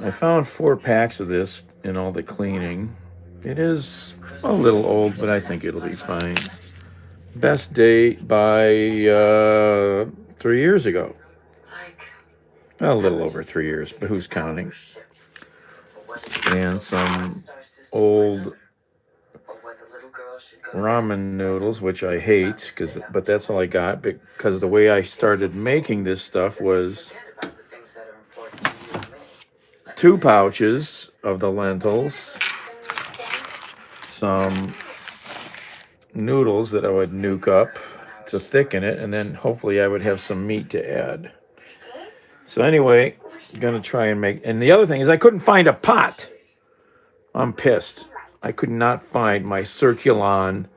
I found 4 packs of this in all the cleaning. It is a little old, but I think it'll be fine. Best date by 3 years ago. A little over 3 years, but who's counting? And some old ramen noodles, which I hate, but that's all I got because the way I started making this stuff was 2 pouches of the lentils, some noodles that I would nuke up to thicken it, and then hopefully I would have some meat to add. So anyway, I'm gonna try and make. And the other thing is, I couldn't find a pot. I'm pissed. I could not find my Circulon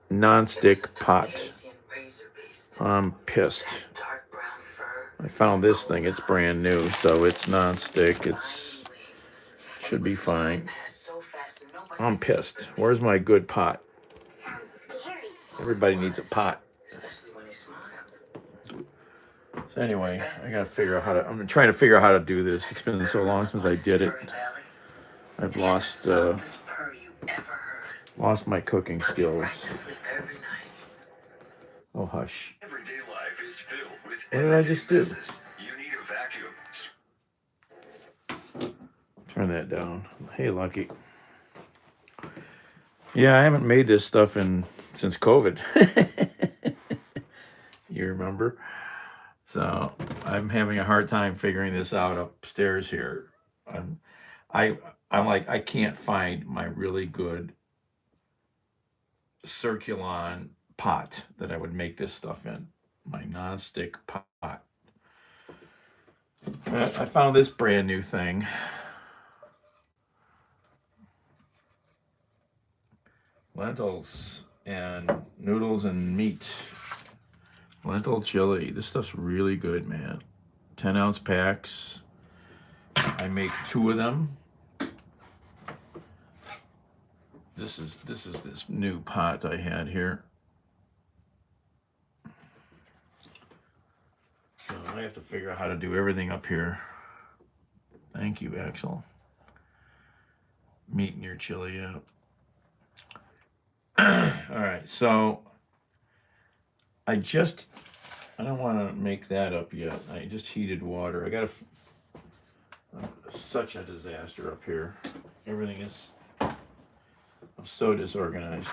non-stick pot. I'm pissed. I found this thing. It's brand new, so it's non-stick. It's should be fine. I'm pissed. Where's my good pot? Everybody needs a pot. So anyway, I gotta figure out how to. I'm trying to figure out how to do this. It's been so long since I did it. I've lost my cooking skills. Oh hush! What did I just do? Turn that down. Hey, Lucky. Yeah, I haven't made this stuff since COVID. You remember? So I'm having a hard time figuring this out upstairs here. I'm like, I can't find my really good Circulon pot that I would make this stuff in. My non-stick pot. I found this brand new thing. Lentils and noodles and meat. Lentil chili. This stuff's really good, man. 10-ounce packs. I make 2 of them. This is this new pot I had here. So I have to figure out how to do everything up here. Thank you, Axel. Meat in your chili, yeah. All right, so I don't want to make that up yet. I just heated water. I got such a disaster up here. Everything is so disorganized.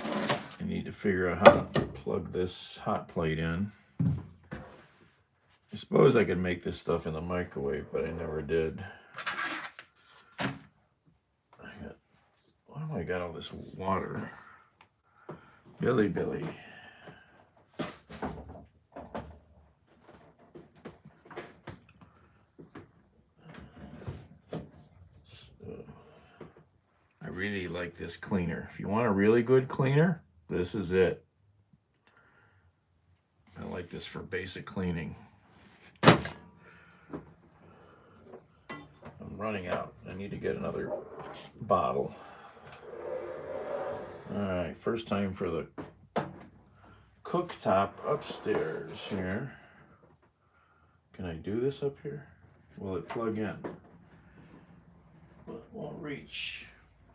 I need to figure out how to plug this hot plate in. I suppose I could make this stuff in the microwave, but I never did. Why do I got all this water? Billy. I really like this cleaner. If you want a really good cleaner, this is it. I like this for basic cleaning. I'm running out. I need to get another bottle. All right, first time for the cooktop upstairs here. Can I do this up here? Will it plug in? Well, it won't reach.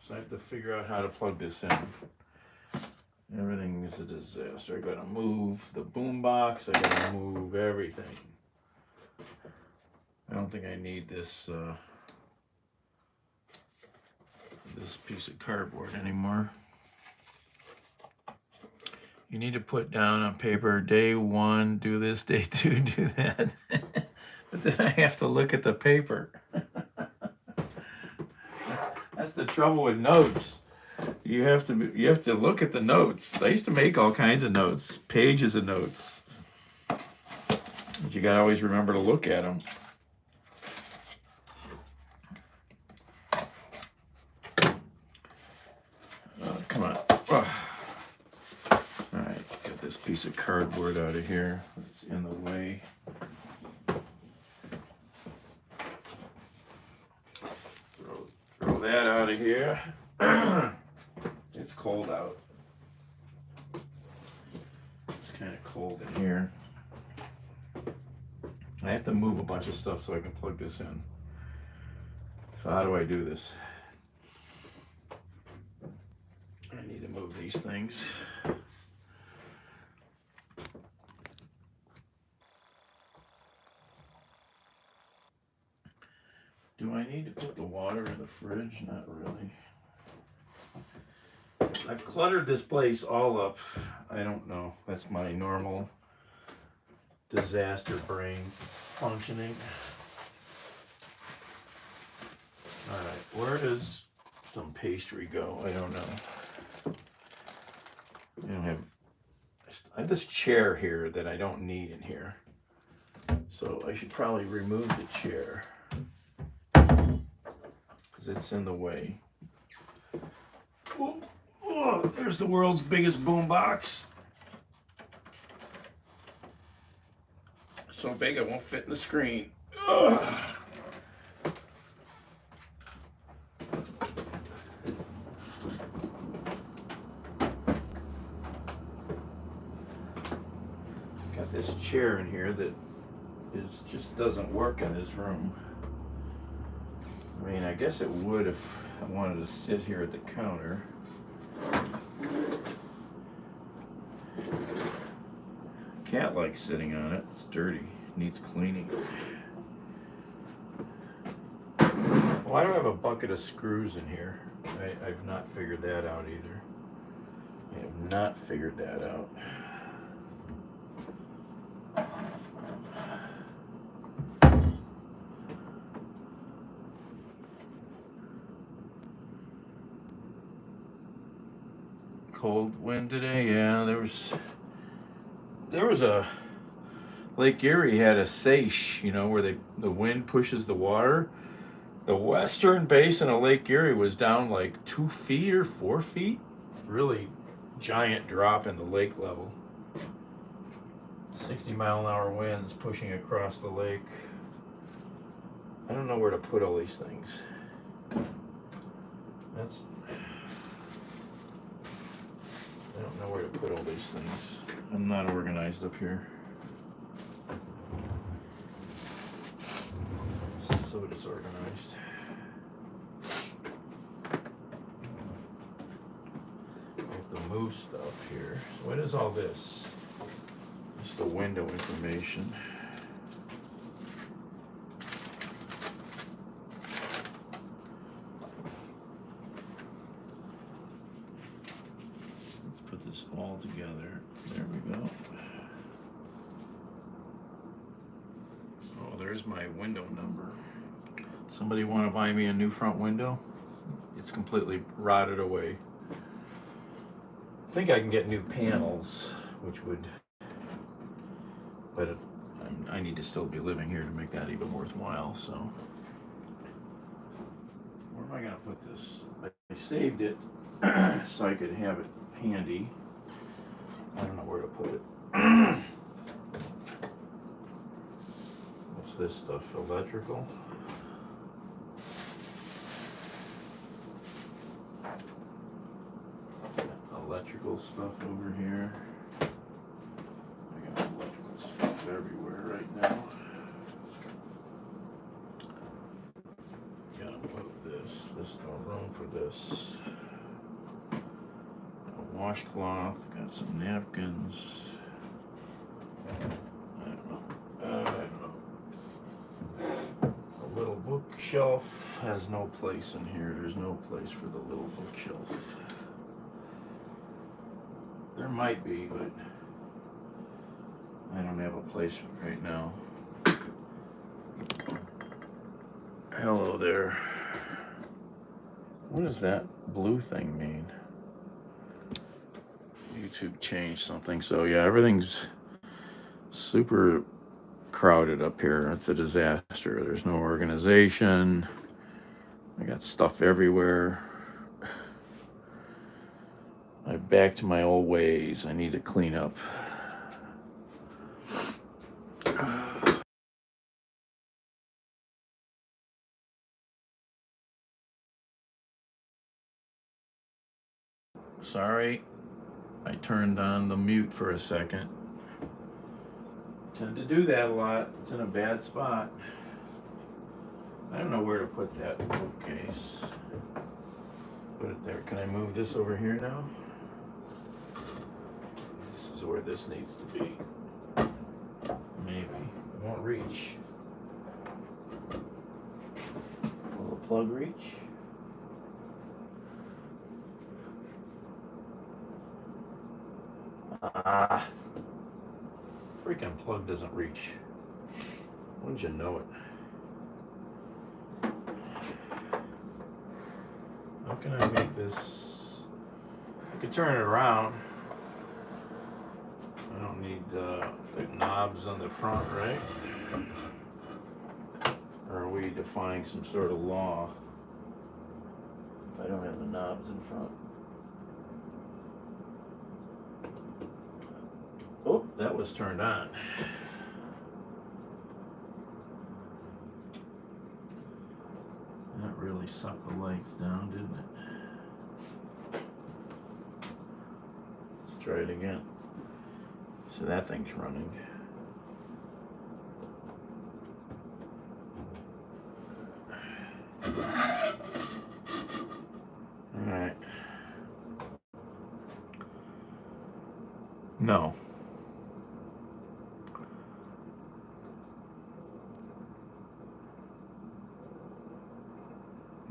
So I have to figure out how to plug this in. Everything is a disaster. I gotta move the boombox. I gotta move everything. I don't think I need this this piece of cardboard anymore. You need to put down on paper, day 1, do this, day 2, do that. But then I have to look at the paper. That's the trouble with notes. You have to look at the notes. I used to make all kinds of notes, pages of notes. But you gotta always remember to look at them. Come on. Oh. Alright, get this piece of cardboard out of here. It's in the way. Throw that out of here. It's cold out. It's kind of cold in here. I have to move a bunch of stuff so I can plug this in. So how do I do this? I need to move these things. Do I need to put the water in the fridge? Not really. I've cluttered this place all up. I don't know. That's my normal disaster brain functioning. Alright, where does some pastry go? I don't know. I have this chair here that I don't need in here. So I should probably remove the chair, because it's in the way. Oh, there's the world's biggest boombox. So big it won't fit in the screen. Ugh. Got this chair in here that just doesn't work in this room. I mean, I guess it would if I wanted to sit here at the counter. Cat likes sitting on it. It's dirty. Needs cleaning. Why do I have a bucket of screws in here? I've not figured that out either. I have not figured that out. Cold wind today, yeah. There was a Lake Erie had a seiche, where the wind pushes the water. The western basin of Lake Erie was down like 2 feet or 4 feet. Really giant drop in the lake level. 60-mile-an-hour winds pushing across the lake. I don't know where to put all these things. I don't know where to put all these things. I'm not organized up here. So disorganized. I have to move stuff here. So what is all this? Just the window information. Let's put this all together. There we go. Oh, there's my window number. Somebody want to buy me a new front window? It's completely rotted away. I think I can get new panels, which would, but I need to still be living here to make that even worthwhile, so. Where am I gonna put this? I saved it so I could have it handy. I don't know where to put it. What's this stuff? Electrical? Electrical stuff over here. I got electrical stuff everywhere right now. Gotta move this. There's no room for this. A washcloth. Got some napkins. I don't know. A little bookshelf has no place in here. There's no place for the little bookshelf. There might be, but I don't have a place right now. Hello there. What does that blue thing mean? YouTube changed something. So yeah, everything's super crowded up here. It's a disaster. There's no organization. I got stuff everywhere. I'm back to my old ways. I need to clean up. Sorry, I turned on the mute for a second. Tend to do that a lot. It's in a bad spot. I don't know where to put that bookcase. Put it there. Can I move this over here now? This is where this needs to be. Maybe. It won't reach. Will the plug reach? Ah. Freaking plug doesn't reach. Wouldn't you know it? How can I make this? I can turn it around. I don't need the knobs on the front, right? Or are we defying some sort of law if I don't have the knobs in front? Oh, that was turned on. That really sucked the lights down, didn't it? Let's try it again. So that thing's running. All right. No.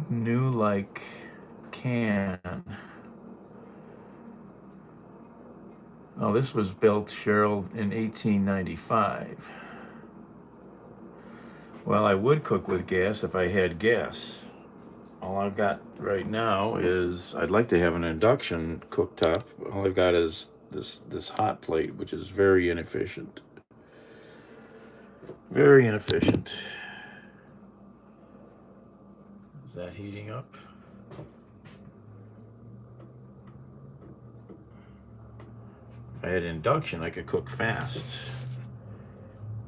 New like can. Oh, this was built, Cheryl, in 1895. Well, I would cook with gas if I had gas. All I've got right now is, I'd like to have an induction cooktop. All I've got is this hot plate, which is very inefficient. Very inefficient. Is that heating up? If I had induction, I could cook fast.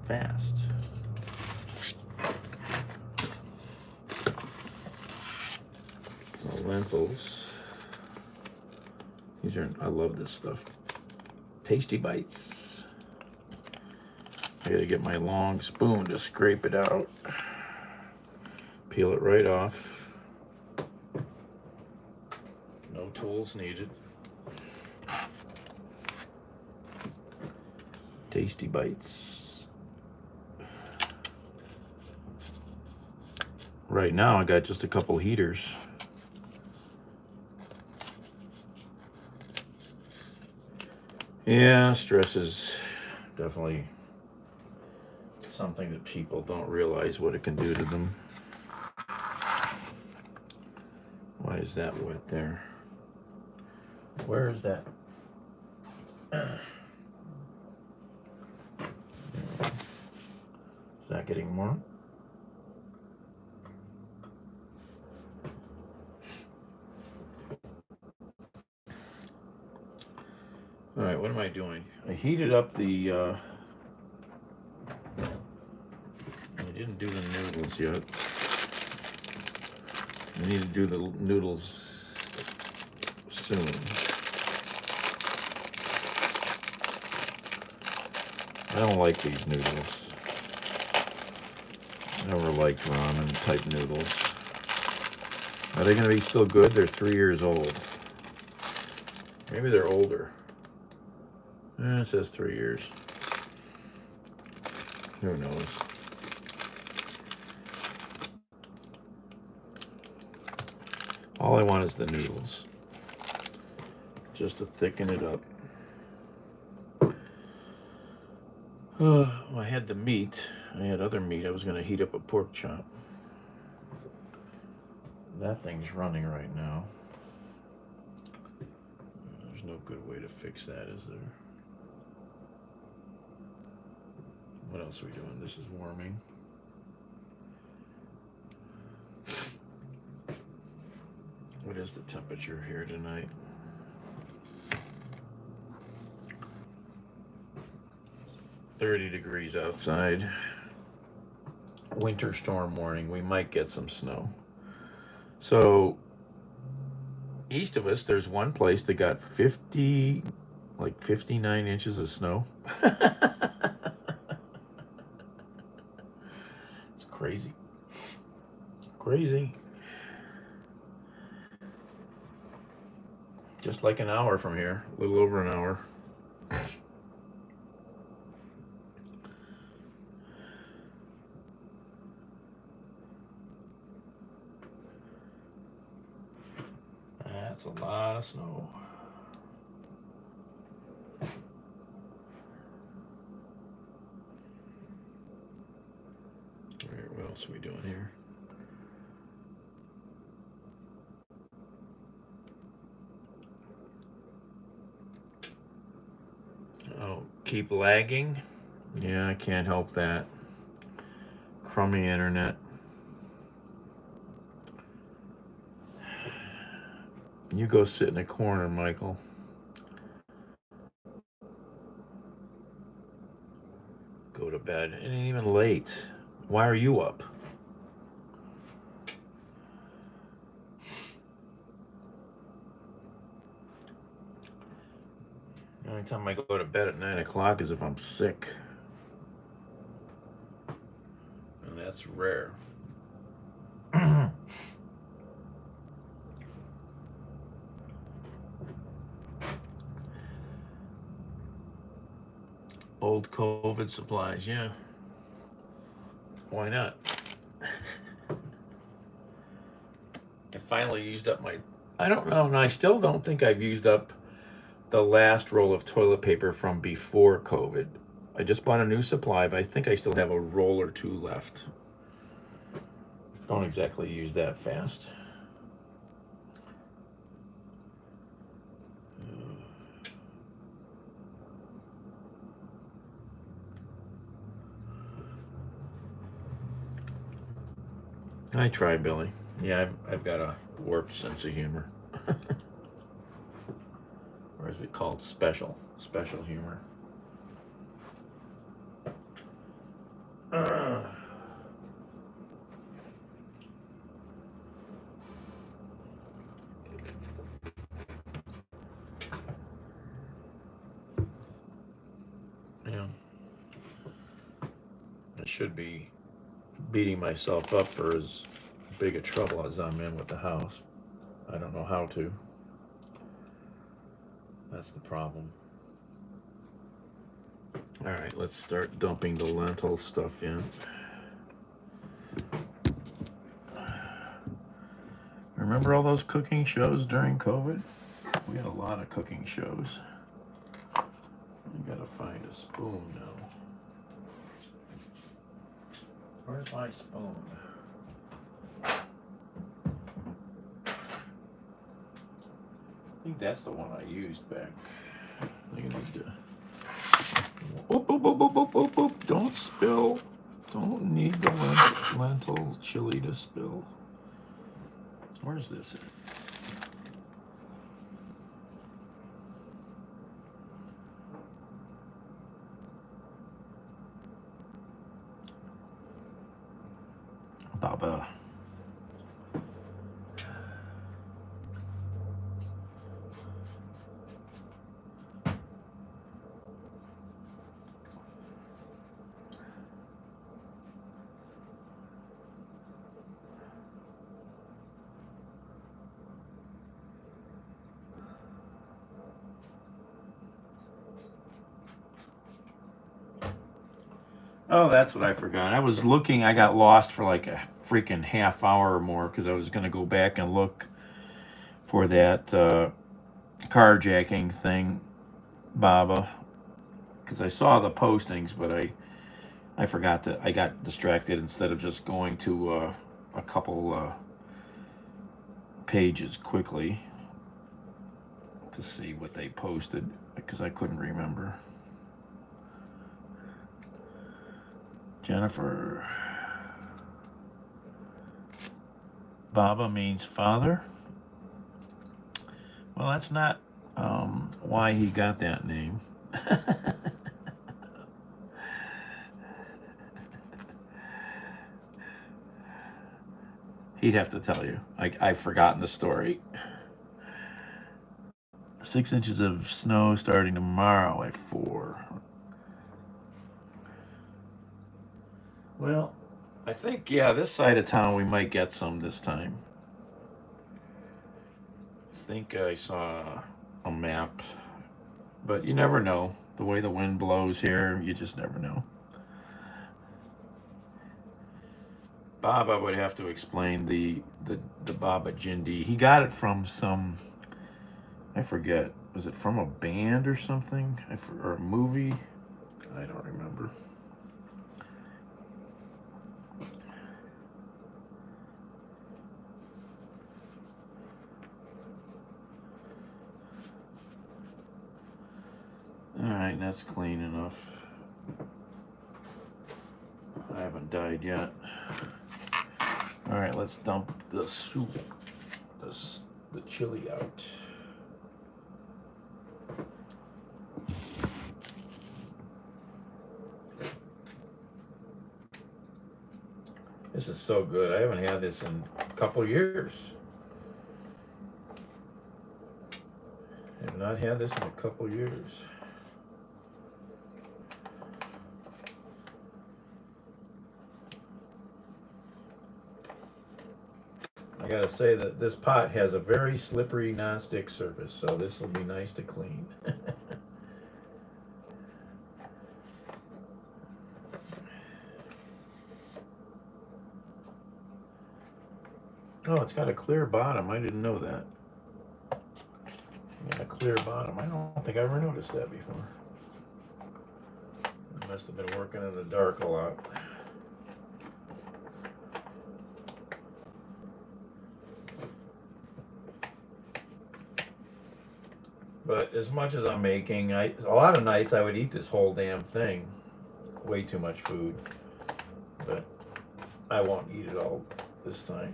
Fast. The lentils. These are, I love this stuff. Tasty bites. I gotta get my long spoon to scrape it out. Peel it right off. No tools needed. Tasty bites. Right now I got just a couple heaters. Yeah, stress is definitely something that people don't realize what it can do to them. Why is that wet there? Where is that? Is that getting warm? All right, what am I doing? I heated up the, I didn't do the noodles yet. I need to do the noodles soon. I don't like these noodles. I never liked ramen type noodles. Are they going to be still good? They're 3 years old. Maybe they're older. It says 3 years. Who knows? All I want is the noodles, just to thicken it up. I had the meat. I had other meat. I was going to heat up a pork chop. That thing's running right now. There's no good way to fix that, is there? What else are we doing? This is warming. What is the temperature here tonight? .30 degrees outside. Winter storm warning. We might get some snow. So east of us, there's one place that got 59 inches of snow. It's crazy. Crazy. Just like an hour from here, a little over an hour. That's a lot of snow. All right, what else are we doing here? Oh, keep lagging? Yeah, I can't help that. Crummy internet. You go sit in a corner, Michael. Go to bed. It ain't even late. Why are you up? The only time I go to bed at 9 o'clock is if I'm sick. And that's rare. Old COVID supplies, yeah. Why not? I finally used up my... I don't know, and I still don't think I've used up the last roll of toilet paper from before COVID. I just bought a new supply, but I think I still have a roll or two left. Don't exactly use that fast. I try, Billy. Yeah, I've got a warped sense of humor. Or is it called special humor? Yeah. I should be beating myself up for as big a trouble as I'm in with the house. I don't know how to. That's the problem. All right, let's start dumping the lentil stuff in. Remember all those cooking shows during COVID? We had a lot of cooking shows. I gotta find a spoon now. Where's my spoon? I think that's the one I used back. I think I need to... Oop, oop, oop, oop, oop, oop, oop. Don't spill. Don't need the lentil chili to spill. Where's this at? Baba. Oh, that's what I forgot. I was looking, I got lost for like a freaking half hour or more because I was going to go back and look for that carjacking thing, Baba. Because I saw the postings, but I forgot that I got distracted instead of just going to a couple pages quickly to see what they posted because I couldn't remember. Jennifer. Baba means father. Well, that's not why he got that name. He'd have to tell you. I've forgotten the story. 6 inches of snow starting tomorrow at 4. Well, I think, yeah, this side of town we might get some this time. I think I saw a map, but you never know. The way the wind blows here, you just never know. Baba would have to explain the Baba Jindi. He got it from some, I forget, was it from a band or something? Or a movie? I don't remember. All right, that's clean enough. I haven't died yet. All right, let's dump the soup, the chili out. This is so good. I haven't had this in a couple years. I have not had this in a couple years. I gotta say that this pot has a very slippery non-stick surface, so this will be nice to clean. Oh, it's got a clear bottom. I didn't know that. Got a clear bottom. I don't think I ever noticed that before. I must have been working in the dark a lot. But as much as I'm making, a lot of nights I would eat this whole damn thing. Way too much food. But I won't eat it all this time.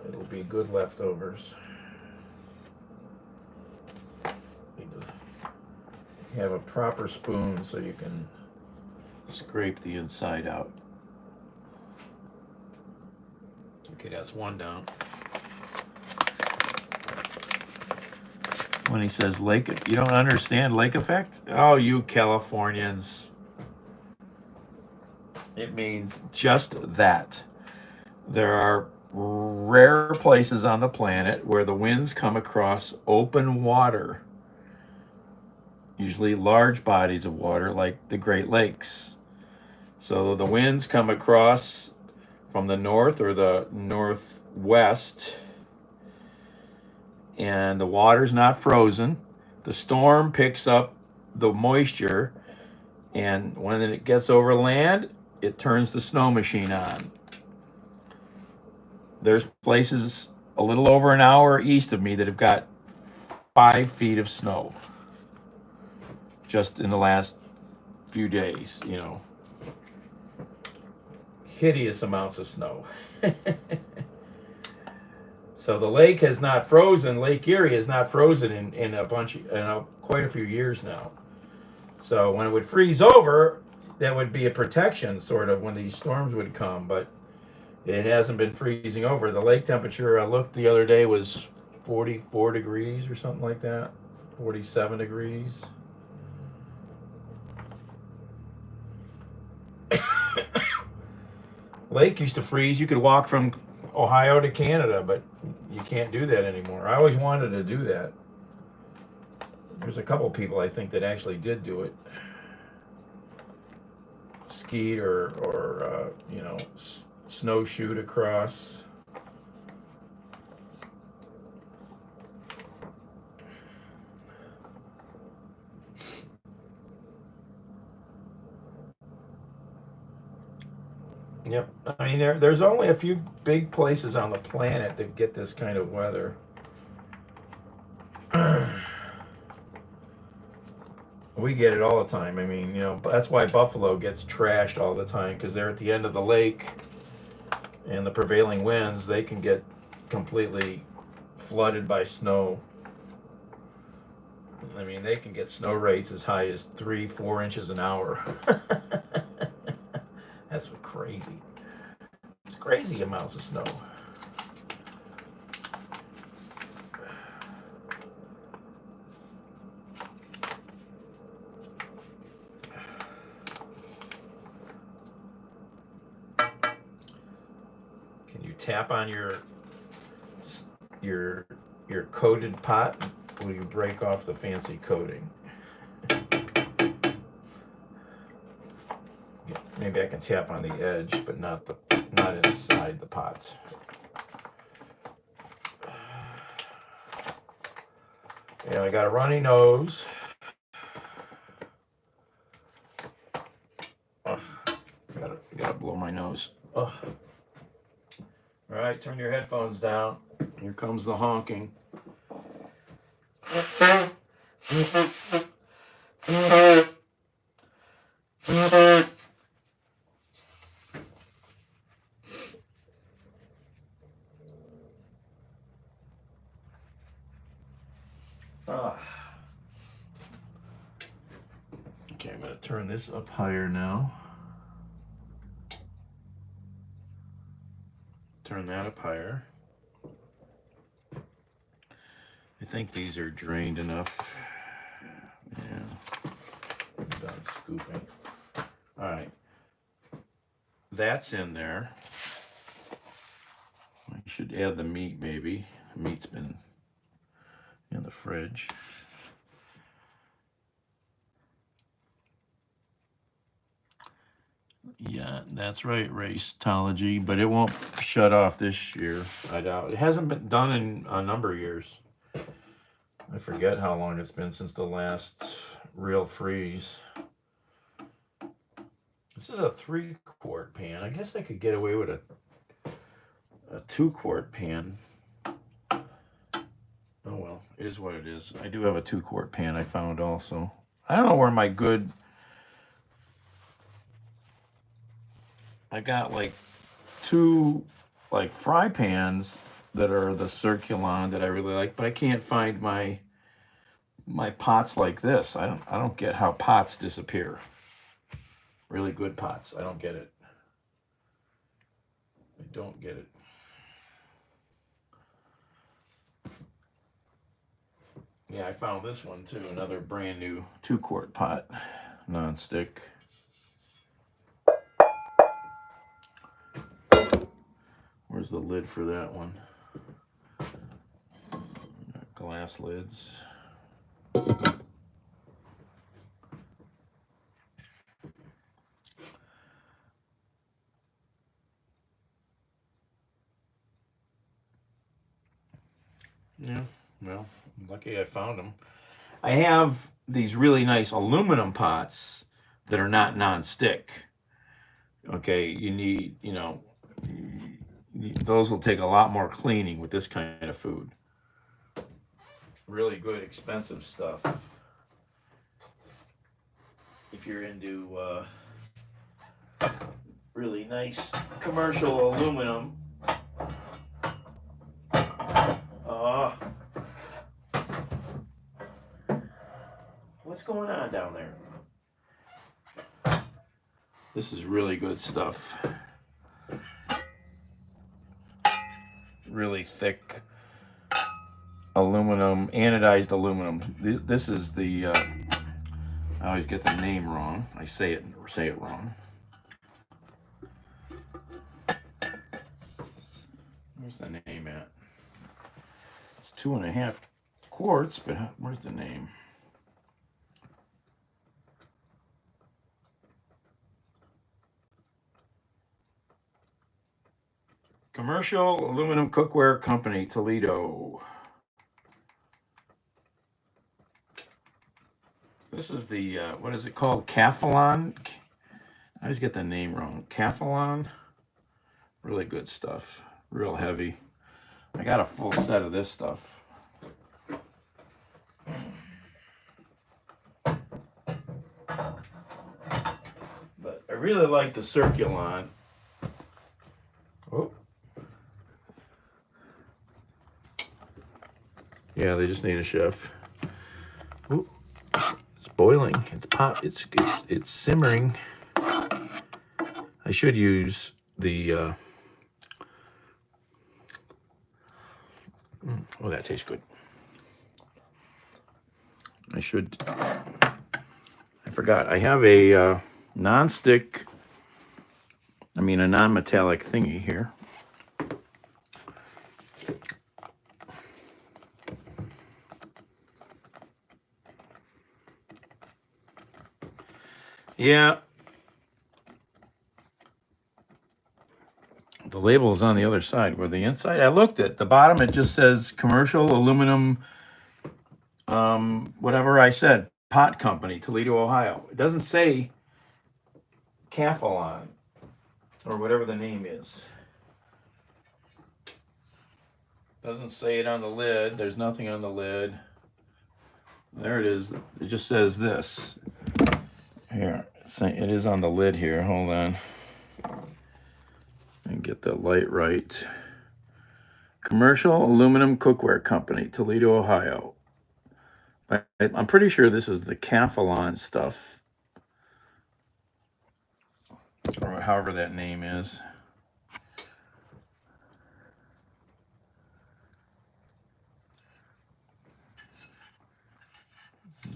It'll be good leftovers. Need to have a proper spoon so you can scrape the inside out. Okay, that's one down. When he says lake, you don't understand lake effect? Oh, you Californians. It means just that. There are rare places on the planet where the winds come across open water, usually large bodies of water like the Great Lakes. So the winds come across from the north or the northwest, and the water's not frozen. The storm picks up the moisture, and when it gets over land, it turns the snow machine on. There's places a little over an hour east of me that have got 5 feet of snow just in the last few days, you know. Hideous amounts of snow. So the lake has not frozen. Lake Erie has not frozen in quite a few years now. So when it would freeze over, that would be a protection sort of when these storms would come, but it hasn't been freezing over. The lake temperature I looked the other day was 44 degrees or something like that. 47 degrees. Lake used to freeze. You could walk from Ohio to Canada, but you can't do that anymore. I always wanted to do that. There's a couple people I think that actually did do it. Skied or snowshoed across. Yep. I mean, there's only a few big places on the planet that get this kind of weather. We get it all the time. I mean, you know, that's why Buffalo gets trashed all the time, because they're at the end of the lake, and the prevailing winds, they can get completely flooded by snow. I mean, they can get snow rates as high as 3-4 inches an hour. That's crazy. It's crazy amounts of snow. tap on your coated pot will you break off the fancy coating. Yeah, maybe I can tap on the edge, but not inside the pot. Yeah, I got a runny nose. Gotta blow my nose. All right, turn your headphones down. Here comes the honking. Okay, I'm going to turn this up higher now. Turn that up higher. I think these are drained enough. Yeah. I'm done scooping. All right. That's in there. I should add the meat maybe. The meat's been in the fridge. Yeah, that's right, Racetology, but it won't shut off this year, I doubt. It hasn't been done in a number of years. I forget how long it's been since the last real freeze. This is a 3-quart pan. I guess I could get away with a 2-quart pan. Oh well, it is what it is. I do have a 2-quart pan I found also. I don't know where my good... I got like 2 like fry pans that are the Circulon that I really like, but I can't find my pots like this. I don't get how pots disappear. Really good pots. I don't get it. I don't get it. Yeah, I found this one too. Another brand new 2-quart pot, non-stick. Where's the lid for that one? Glass lids. Yeah, well, lucky I found them. I have these really nice aluminum pots that are not non-stick. Okay, you need, those will take a lot more cleaning with this kind of food. Really good, expensive stuff. If you're into really nice commercial aluminum. What's going on down there? This is really good stuff. Really thick aluminum, anodized aluminum. This is the, I always get the name wrong. I say it wrong. Where's the name at? It's 2.5 quarts, but where's the name? Commercial Aluminum Cookware Company, Toledo. This is the, what is it called? Calphalon? I always get the name wrong. Calphalon? Really good stuff. Real heavy. I got a full set of this stuff. But I really like the Circulon. Oh. Yeah, they just need a chef. Ooh, it's boiling. It's pot. It's simmering. I should use the. Oh, that tastes good. I forgot. I have a non-stick. I mean, a non-metallic thingy here. Yeah. The label is on the other side. Where the inside, I looked at the bottom, it just says commercial aluminum, whatever I said, pot company, Toledo, Ohio. It doesn't say Calphalon or whatever the name is. Doesn't say it on the lid. There's nothing on the lid. There it is. It just says this. Here, it is on the lid here. Hold on. And get the light right. Commercial Aluminum Cookware Company, Toledo, Ohio. I'm pretty sure this is the Calphalon stuff, or however that name is.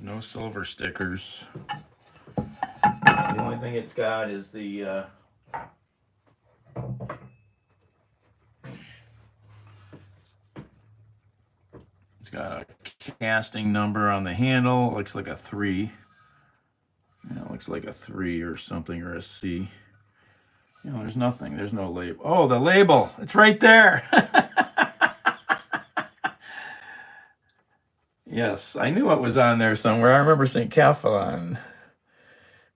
No silver stickers. The only thing it's got is the it's got a casting number on the handle. It looks like a 3. Yeah, it looks like a 3 or something, or a C. You know, there's nothing. There's no label. Oh, the label. It's right there. Yes, I knew it was on there somewhere. I remember saying Calphalon.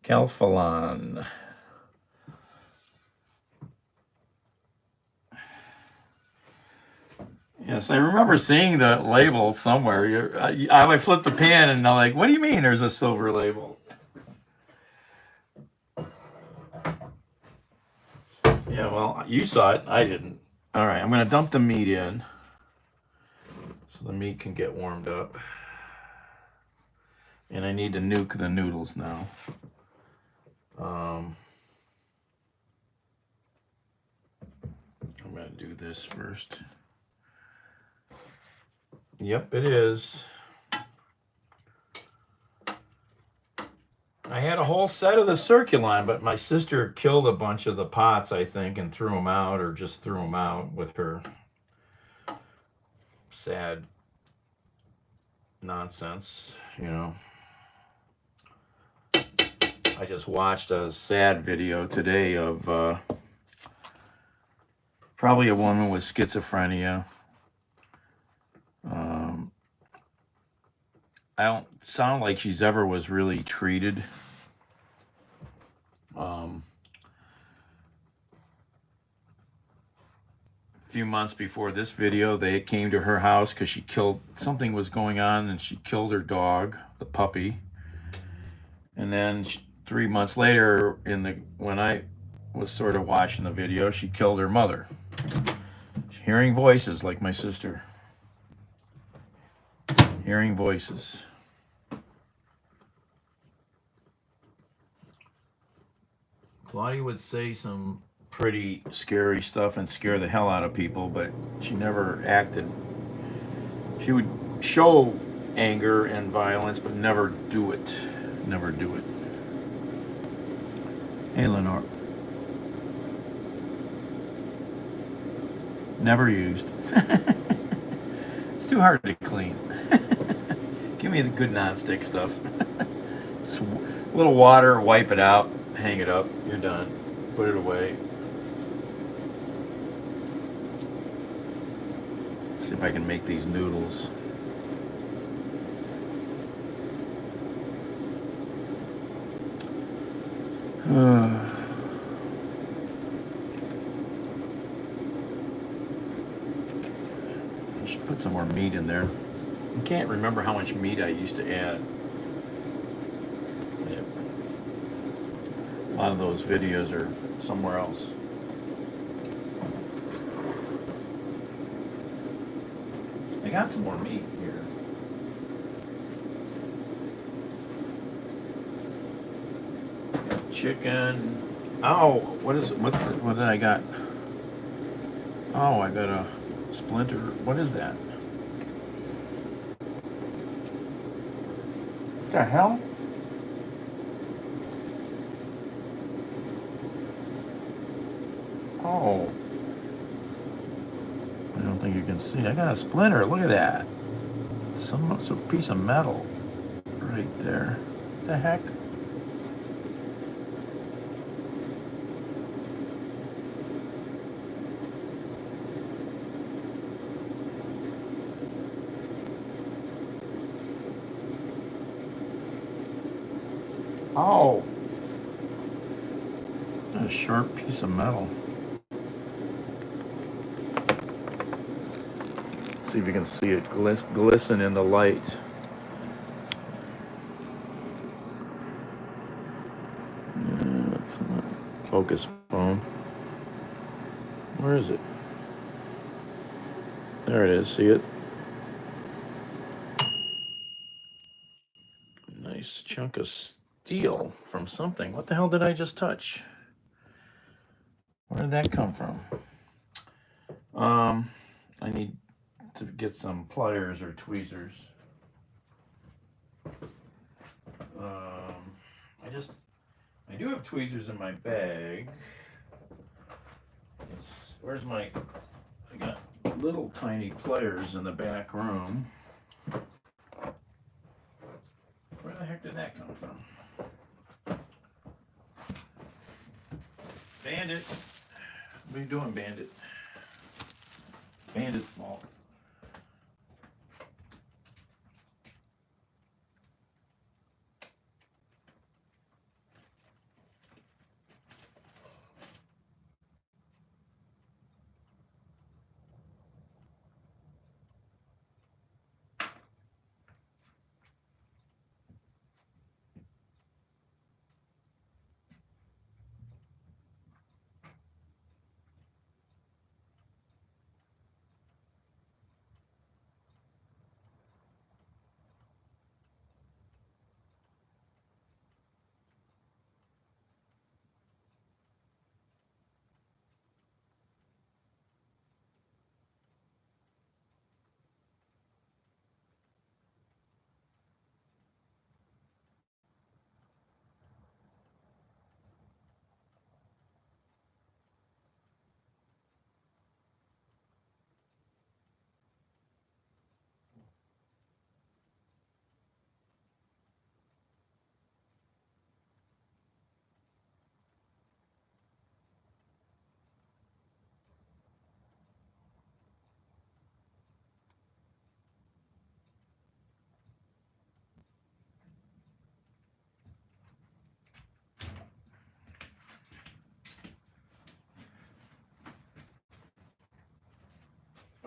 Calphalon. Yes, I remember seeing the label somewhere. I flipped the pan and I'm like, what do you mean there's a silver label? Yeah, well, you saw it. I didn't. All right, I'm going to dump the meat in so the meat can get warmed up. And I need to nuke the noodles now. I'm going to do this first. Yep, it is. I had a whole set of the Circulon, but my sister killed a bunch of the pots, I think, and threw them out, or just threw them out with her sad nonsense, you know. I just watched a sad video today of probably a woman with schizophrenia. I don't sound like she's ever was really treated. A few months before this video, they came to her house because something was going on, and she killed her dog, the puppy. And then 3 months later, when I was sort of watching the video, she killed her mother. Hearing voices like my sister. Hearing voices. Claudia would say some pretty scary stuff and scare the hell out of people, but she never acted. She would show anger and violence, but never do it. Never do it. Hey, Lenore. Never used. It's too hard to clean. Give me the good non-stick stuff. Just a little water, wipe it out, hang it up, you're done. Put it away. See if I can make these noodles. I should put some more meat in there. I can't remember how much meat I used to add. Yeah. A lot of those videos are somewhere else. I got some more meat here. Chicken. Oh, what did I got? Oh, I got a splinter. What is that? What the hell? Oh. I don't think you can see. I got a splinter. Look at that. Some piece of metal right there. What the heck? Oh! A sharp piece of metal. Let's see if you can see it glisten in the light. It's not focus phone. Where is it? There it is. See it? Nice chunk of steel from something. What the hell did I just touch? Where did that come from? I need to get some pliers or tweezers. I do have tweezers in my bag. Where's my? I got little tiny pliers in the back room. Where the heck did that come from? Bandit. What are you doing, Bandit? Bandit's fault.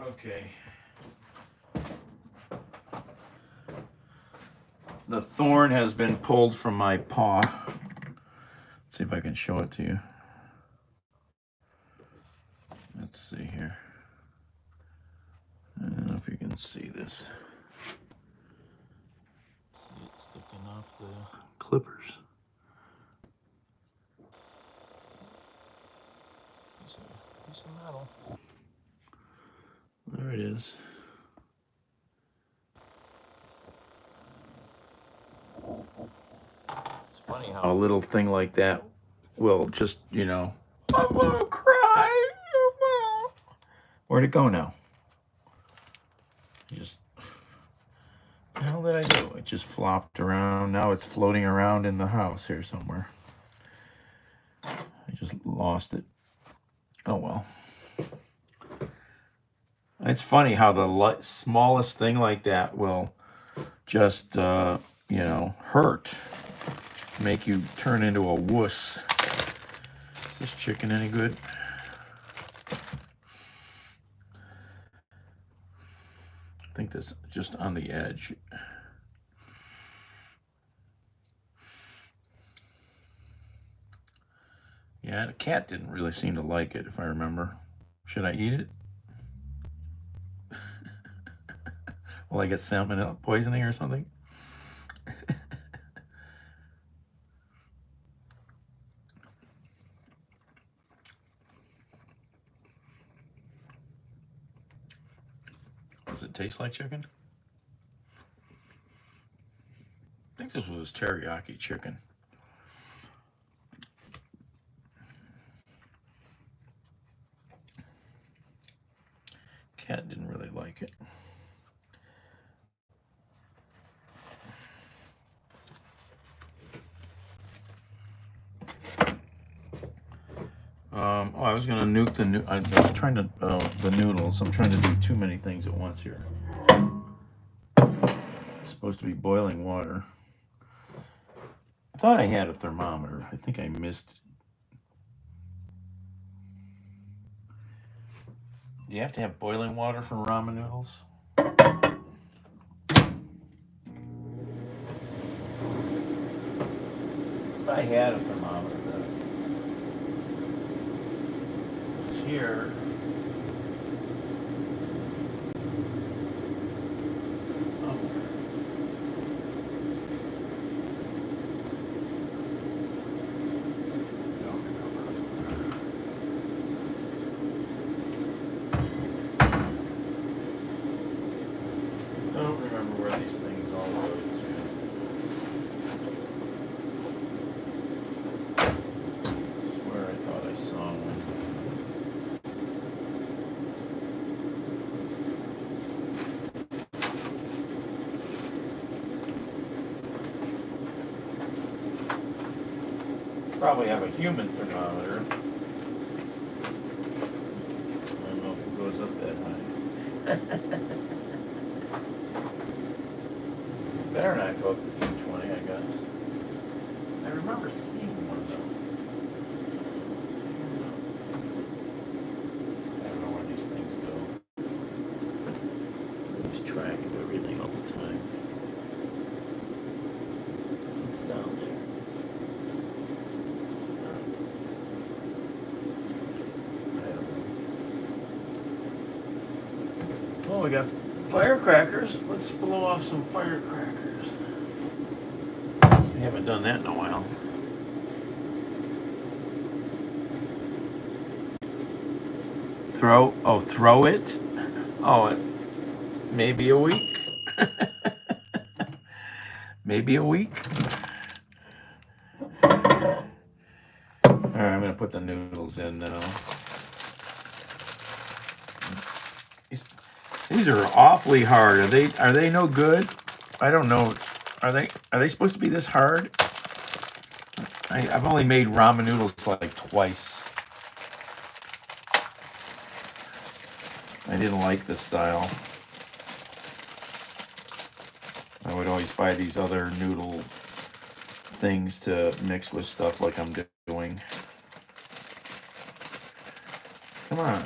Okay. The thorn has been pulled from my paw. Let's see if I can show it to you. Let's see here. I don't know if you can see this. See it sticking off the clippers. Piece of metal. There it is. It's funny how a little thing like that will just, you know, I'm gonna cry. Where'd it go now? Just, what the hell did I do? It just flopped around. Now it's floating around in the house here somewhere. I just lost it. Oh well. It's funny how the smallest thing like that will just, you know, hurt. Make you turn into a wuss. Is this chicken any good? I think that's just on the edge. Yeah, the cat didn't really seem to like it, if I remember. Should I eat it? Will I get salmonella poisoning or something? Does it taste like chicken? I think this was teriyaki chicken. Cat didn't really like it. Oh, I was gonna nuke the I was trying to the noodles. I'm trying to do too many things at once here. It's supposed to be boiling water. I thought I had a thermometer. I think I missed. Do you have to have boiling water for ramen noodles? I had a thermometer that was here. Somewhere. Don't remember where these things all go to. I swear I thought I saw one. Probably have a human thermometer. I don't know if it goes up that high. Better not go up to 220, I guess. I remember seeing one though. I don't know where these things go. I lose track of everything all the time. It's down there. I don't know. Oh, we got firecrackers. Let's blow off some firecrackers. We haven't done that in a while. Throw it? Oh, maybe a week? Maybe a week? Alright, I'm gonna put the noodles in now. These are awfully hard. Are they no good? I don't know. Are they supposed to be this hard? I've only made ramen noodles like twice. I didn't like this style. I would always buy these other noodle things to mix with stuff like I'm doing. Come on,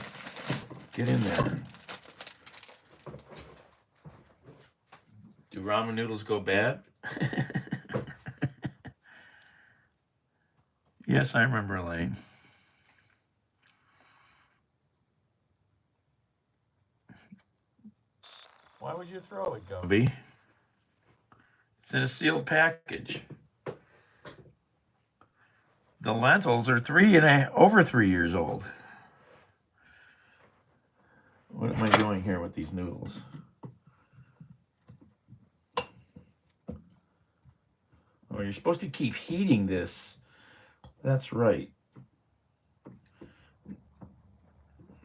get in there. Do ramen noodles go bad? Yes, I remember Elaine. Why would you throw it, Gumby? It's in a sealed package. The lentils are over 3 years old. What am I doing here with these noodles? Oh, you're supposed to keep heating this. That's right.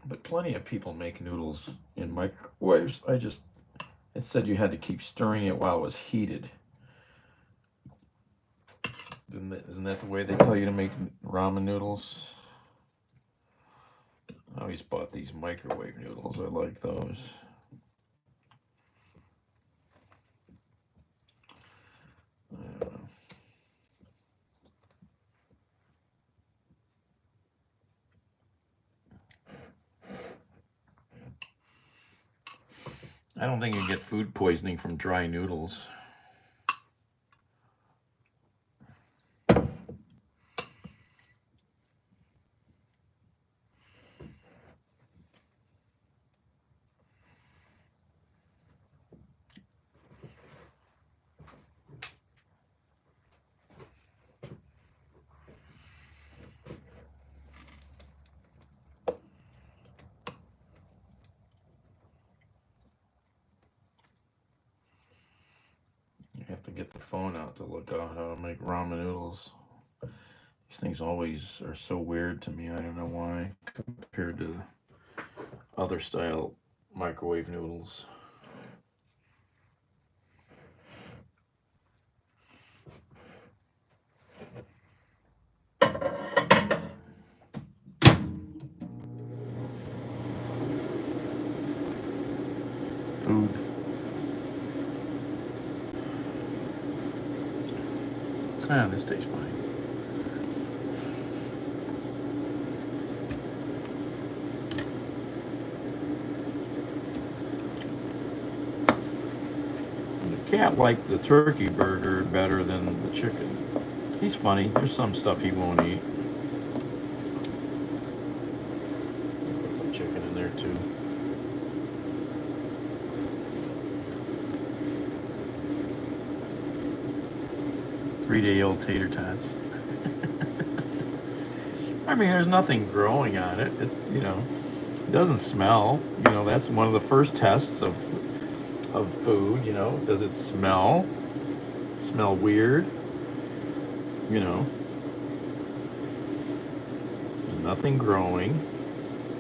But plenty of people make noodles in microwaves. It said you had to keep stirring it while it was heated. Isn't that the way they tell you to make ramen noodles? I always bought these microwave noodles. I like those. I don't know. I don't think you get food poisoning from dry noodles. You have to get the phone out to look out how to make ramen noodles. These things always are so weird to me. I don't know why, compared to other style microwave noodles. Food. Ah, this tastes fine. The cat liked the turkey burger better than the chicken. He's funny. There's some stuff he won't eat. Put some chicken in there too. Three-day-old tater tots. I mean, there's nothing growing on it. You know, it doesn't smell. You know, that's one of the first tests of food. You know, does it smell? Smell weird? You know, there's nothing growing.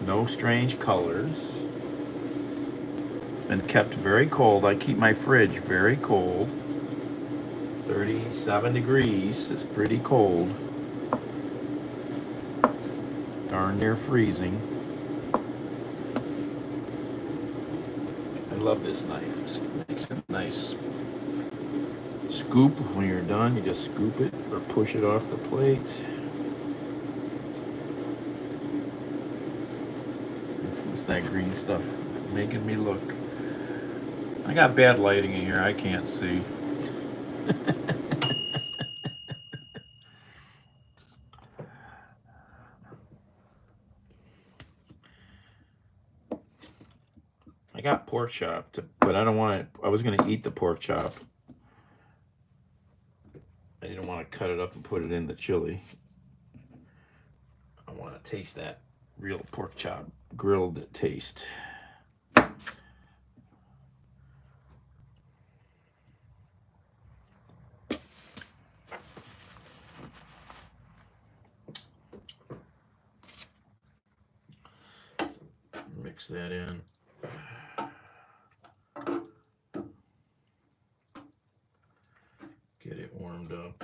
No strange colors. It's been kept very cold. I keep my fridge very cold. 37 degrees is pretty cold. Darn near freezing. I love this knife. It makes a nice scoop. When you're done, you just scoop it or push it off the plate. It's that green stuff making me look. I got bad lighting in here. I can't see. I got pork chop, but I don't want it. I was going to eat the pork chop. I didn't want to cut it up and put it in the chili. I want to taste that real pork chop grilled taste. Mix that in. Get it warmed up.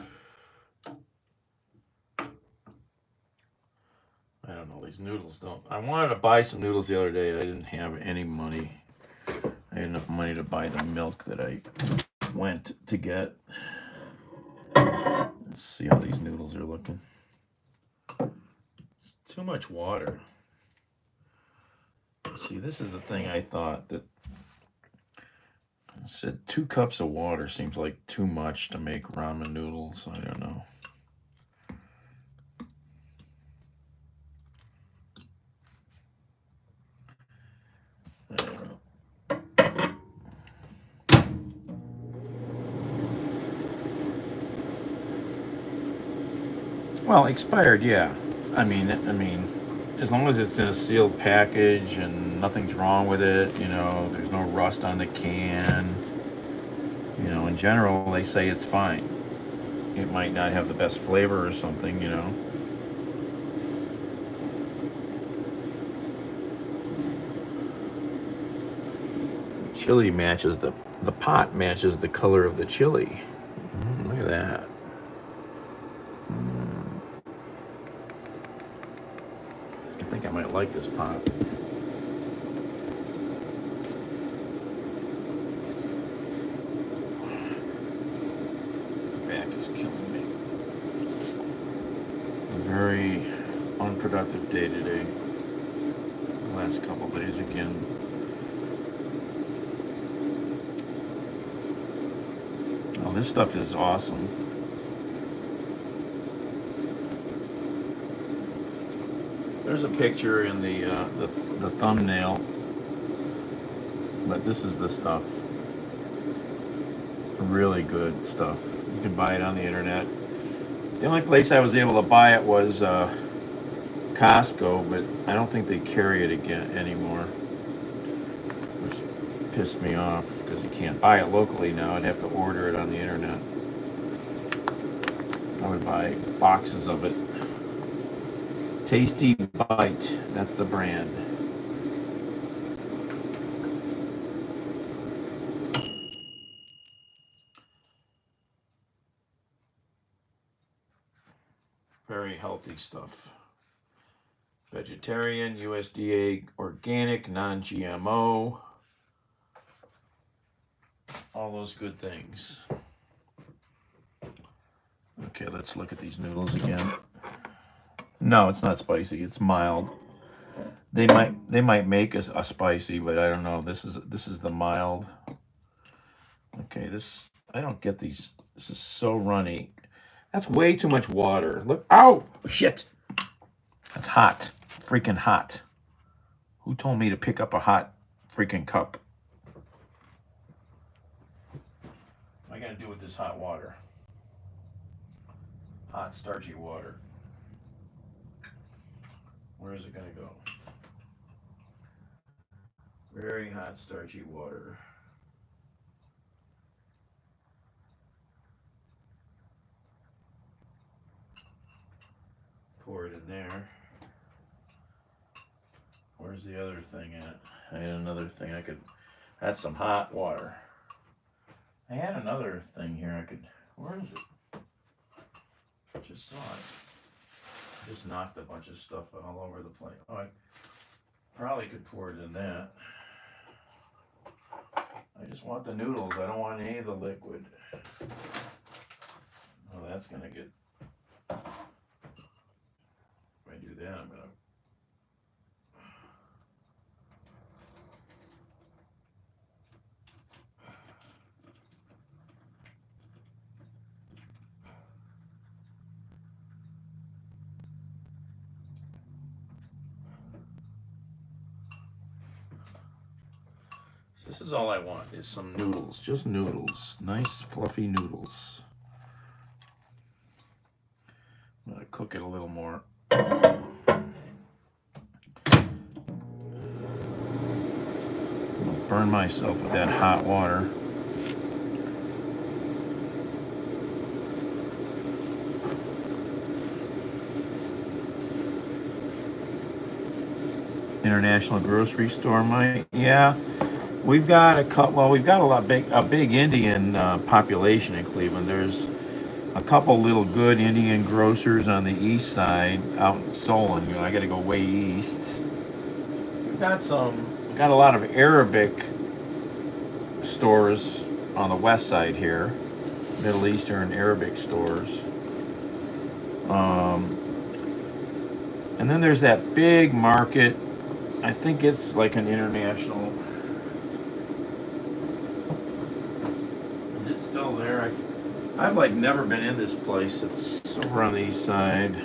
I don't know, these noodles don't. I wanted to buy some noodles the other day. I didn't have any money. I had enough money to buy the milk that I went to get. Let's see how these noodles are looking. It's too much water. See, this is the thing I thought that I said 2 cups of water seems like too much to make ramen noodles. I don't know. I don't know. Well, expired, yeah. I mean, as long as it's in a sealed package and nothing's wrong with it, you know, there's no rust on the can. You know, in general, they say it's fine. It might not have the best flavor or something, you know. Chili matches the pot matches the color of the chili. Look at that. I think I might like this pot. Back is killing me. A very unproductive day today. Last couple days again. Oh, this stuff is awesome. There's a picture in the thumbnail, but this is the stuff. Really good stuff. You can buy it on the internet. The only place I was able to buy it was Costco, but I don't think they carry it again anymore, which pissed me off because you can't buy it locally now. I'd have to order it on the internet. I would buy boxes of it. Tasty Bite, that's the brand. Very healthy stuff. Vegetarian, USDA organic, non-GMO. All those good things. Okay, let's look at these noodles again. No, it's not spicy. It's mild. They might make a spicy, but I don't know. This is the mild. Okay, this I don't get these. This is so runny. That's way too much water. Look, ow, shit. That's hot. Freaking hot. Who told me to pick up a hot freaking cup? What am I gonna do with this hot water? Hot starchy water. Where is it gonna go? Very hot starchy water. Pour it in there. Where's the other thing at? I had another thing I could. That's some hot water. I had another thing here I could. Where is it? Just saw it. Just knocked a bunch of stuff all over the place. Oh, I probably could pour it in that. I just want the noodles. I don't want any of the liquid. Oh, that's gonna get. If I do that, I'm gonna. This is all I want is some noodles, just noodles, nice fluffy noodles. I'm gonna cook it a little more. I'll burn myself with that hot water. International grocery store, yeah. We've got we've got a big Indian population in Cleveland. There's a couple little good Indian grocers on the east side out in Solon. I got to go way east. We've got a lot of Arabic stores on the west side here, Middle Eastern Arabic stores. And then there's that big market. I think it's like an international. Still there. I've like never been in this place. It's over on the east side.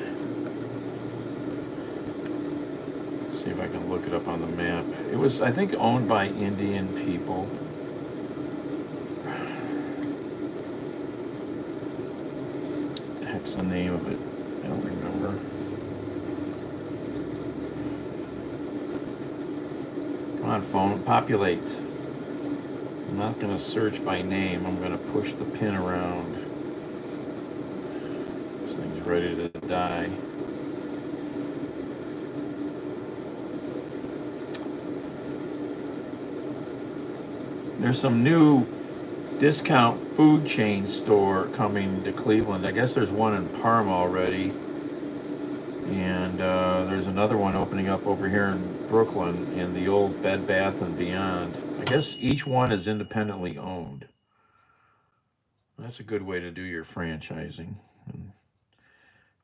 Let's see if I can look it up on the map. It was, I think, owned by Indian people. What the heck's the name of it? I don't remember. Come on, phone, populate. I'm not going to search by name. I'm going to push the pin around. This thing's ready to die. There's some new discount food chain store coming to Cleveland. I guess there's one in Parma already. And there's another one opening up over here in Brooklyn in the old Bed Bath & Beyond. I guess each one is independently owned. That's a good way to do your franchising. And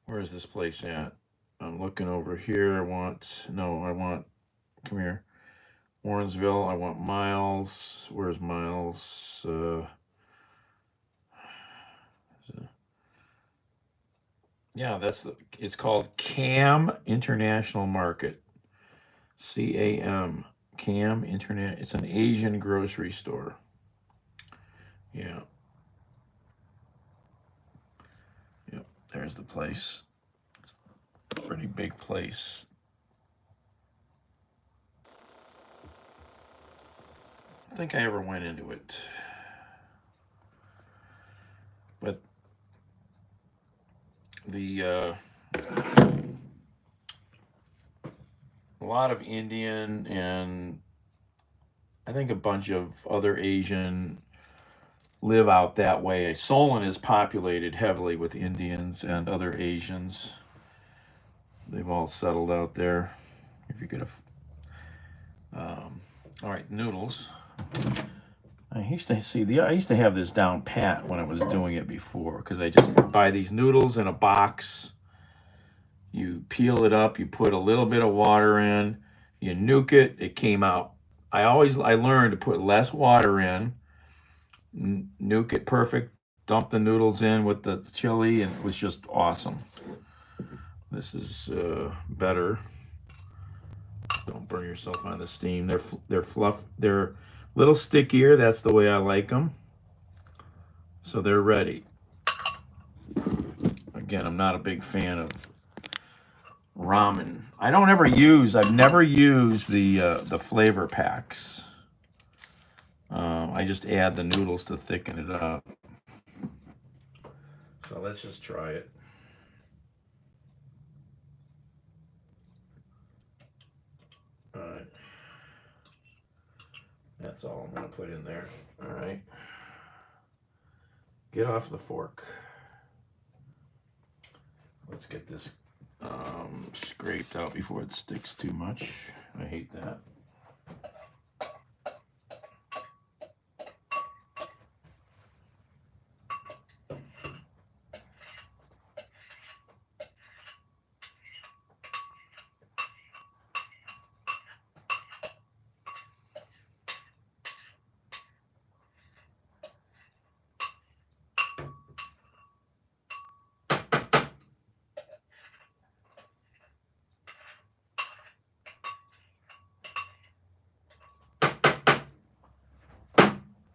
where is this place at? I'm looking over here. I want, come here. Warrensville. I want Miles. Where's Miles? Yeah, it's called CAM International Market. CAM. CAM Internet. It's an Asian grocery store. Yeah. Yep, there's the place. It's a pretty big place. I don't think I ever went into it. But a lot of Indian and I think a bunch of other Asian live out that way. Solon is populated heavily with Indians and other Asians. They've all settled out there. If you could have, all right, noodles. I used to have this down pat when I was doing it before, because I just buy these noodles in a box. You peel it up, you put a little bit of water in, you nuke it, it came out. I learned to put less water in, nuke it perfect, dump the noodles in with the chili, and it was just awesome. This is better. Don't burn yourself on the steam. They're a little stickier. That's the way I like them. So they're ready. Again, I'm not a big fan of ramen. I've never used the flavor packs. I just add the noodles to thicken it up. So let's just try it. All right. That's all I'm going to put in there. All right. Get off the fork. Let's get this scraped out before it sticks too much. I hate that.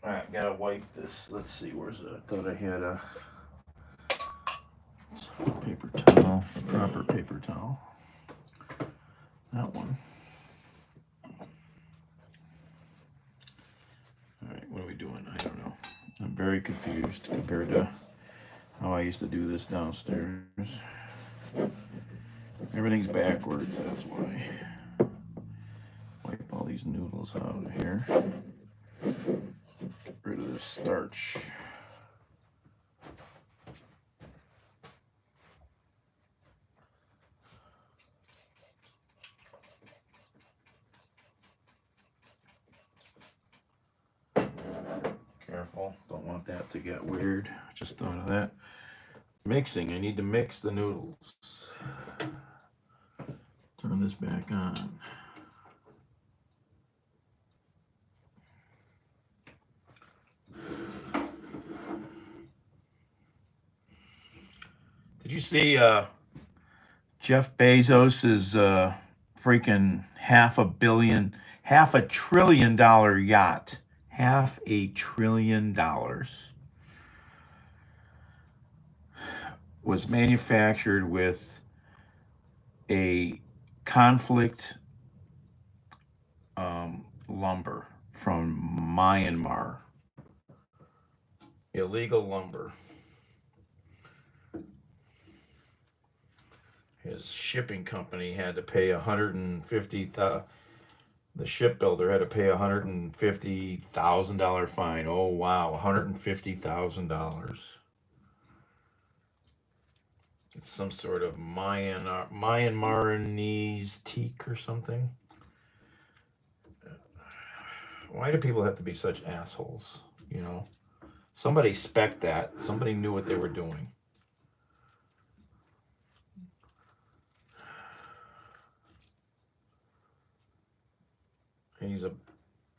Alright, gotta wipe this. Let's see, where's it? I thought I had a paper towel, proper paper towel. That one. Alright, what are we doing? I don't know. I'm very confused compared to how I used to do this downstairs. Everything's backwards, that's why. Wipe all these noodles out of here. Get rid of this starch. Careful, don't want that to get weird. Just thought of that. Mixing, I need to mix the noodles. Turn this back on. Did you see Jeff Bezos is freaking $500 billion, $500 billion yacht, $500 billion was manufactured with a conflict lumber from Myanmar, illegal lumber. His shipping company had to pay $150,000. The shipbuilder had to pay $150,000 fine. Oh wow, $150,000. It's some sort of Myanmarese teak or something. Why do people have to be such assholes? You know, somebody spec'd that. Somebody knew what they were doing.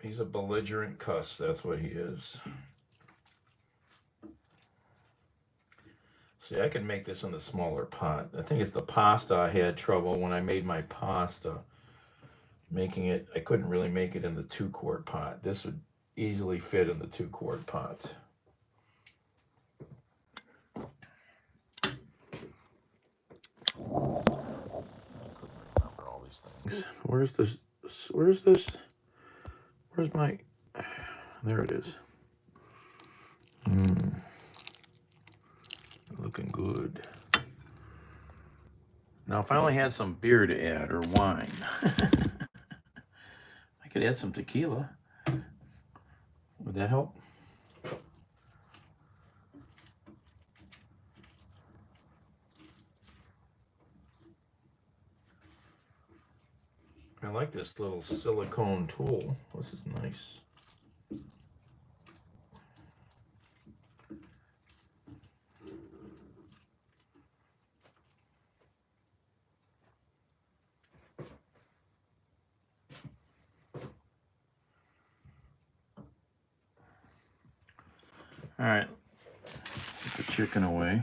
He's a belligerent cuss. That's what he is. See, I can make this in the smaller pot. I think it's the pasta I had trouble when I made my pasta. Making it, I couldn't really make it in the 2-quart pot. This would easily fit in the 2-quart pot. All these things. Where's this? Where's this? Where's my? There it is. Looking good. Now, if I only had some beer to add or wine, I could add some tequila. Would that help? I like this little silicone tool. This is nice. All right, put the chicken away.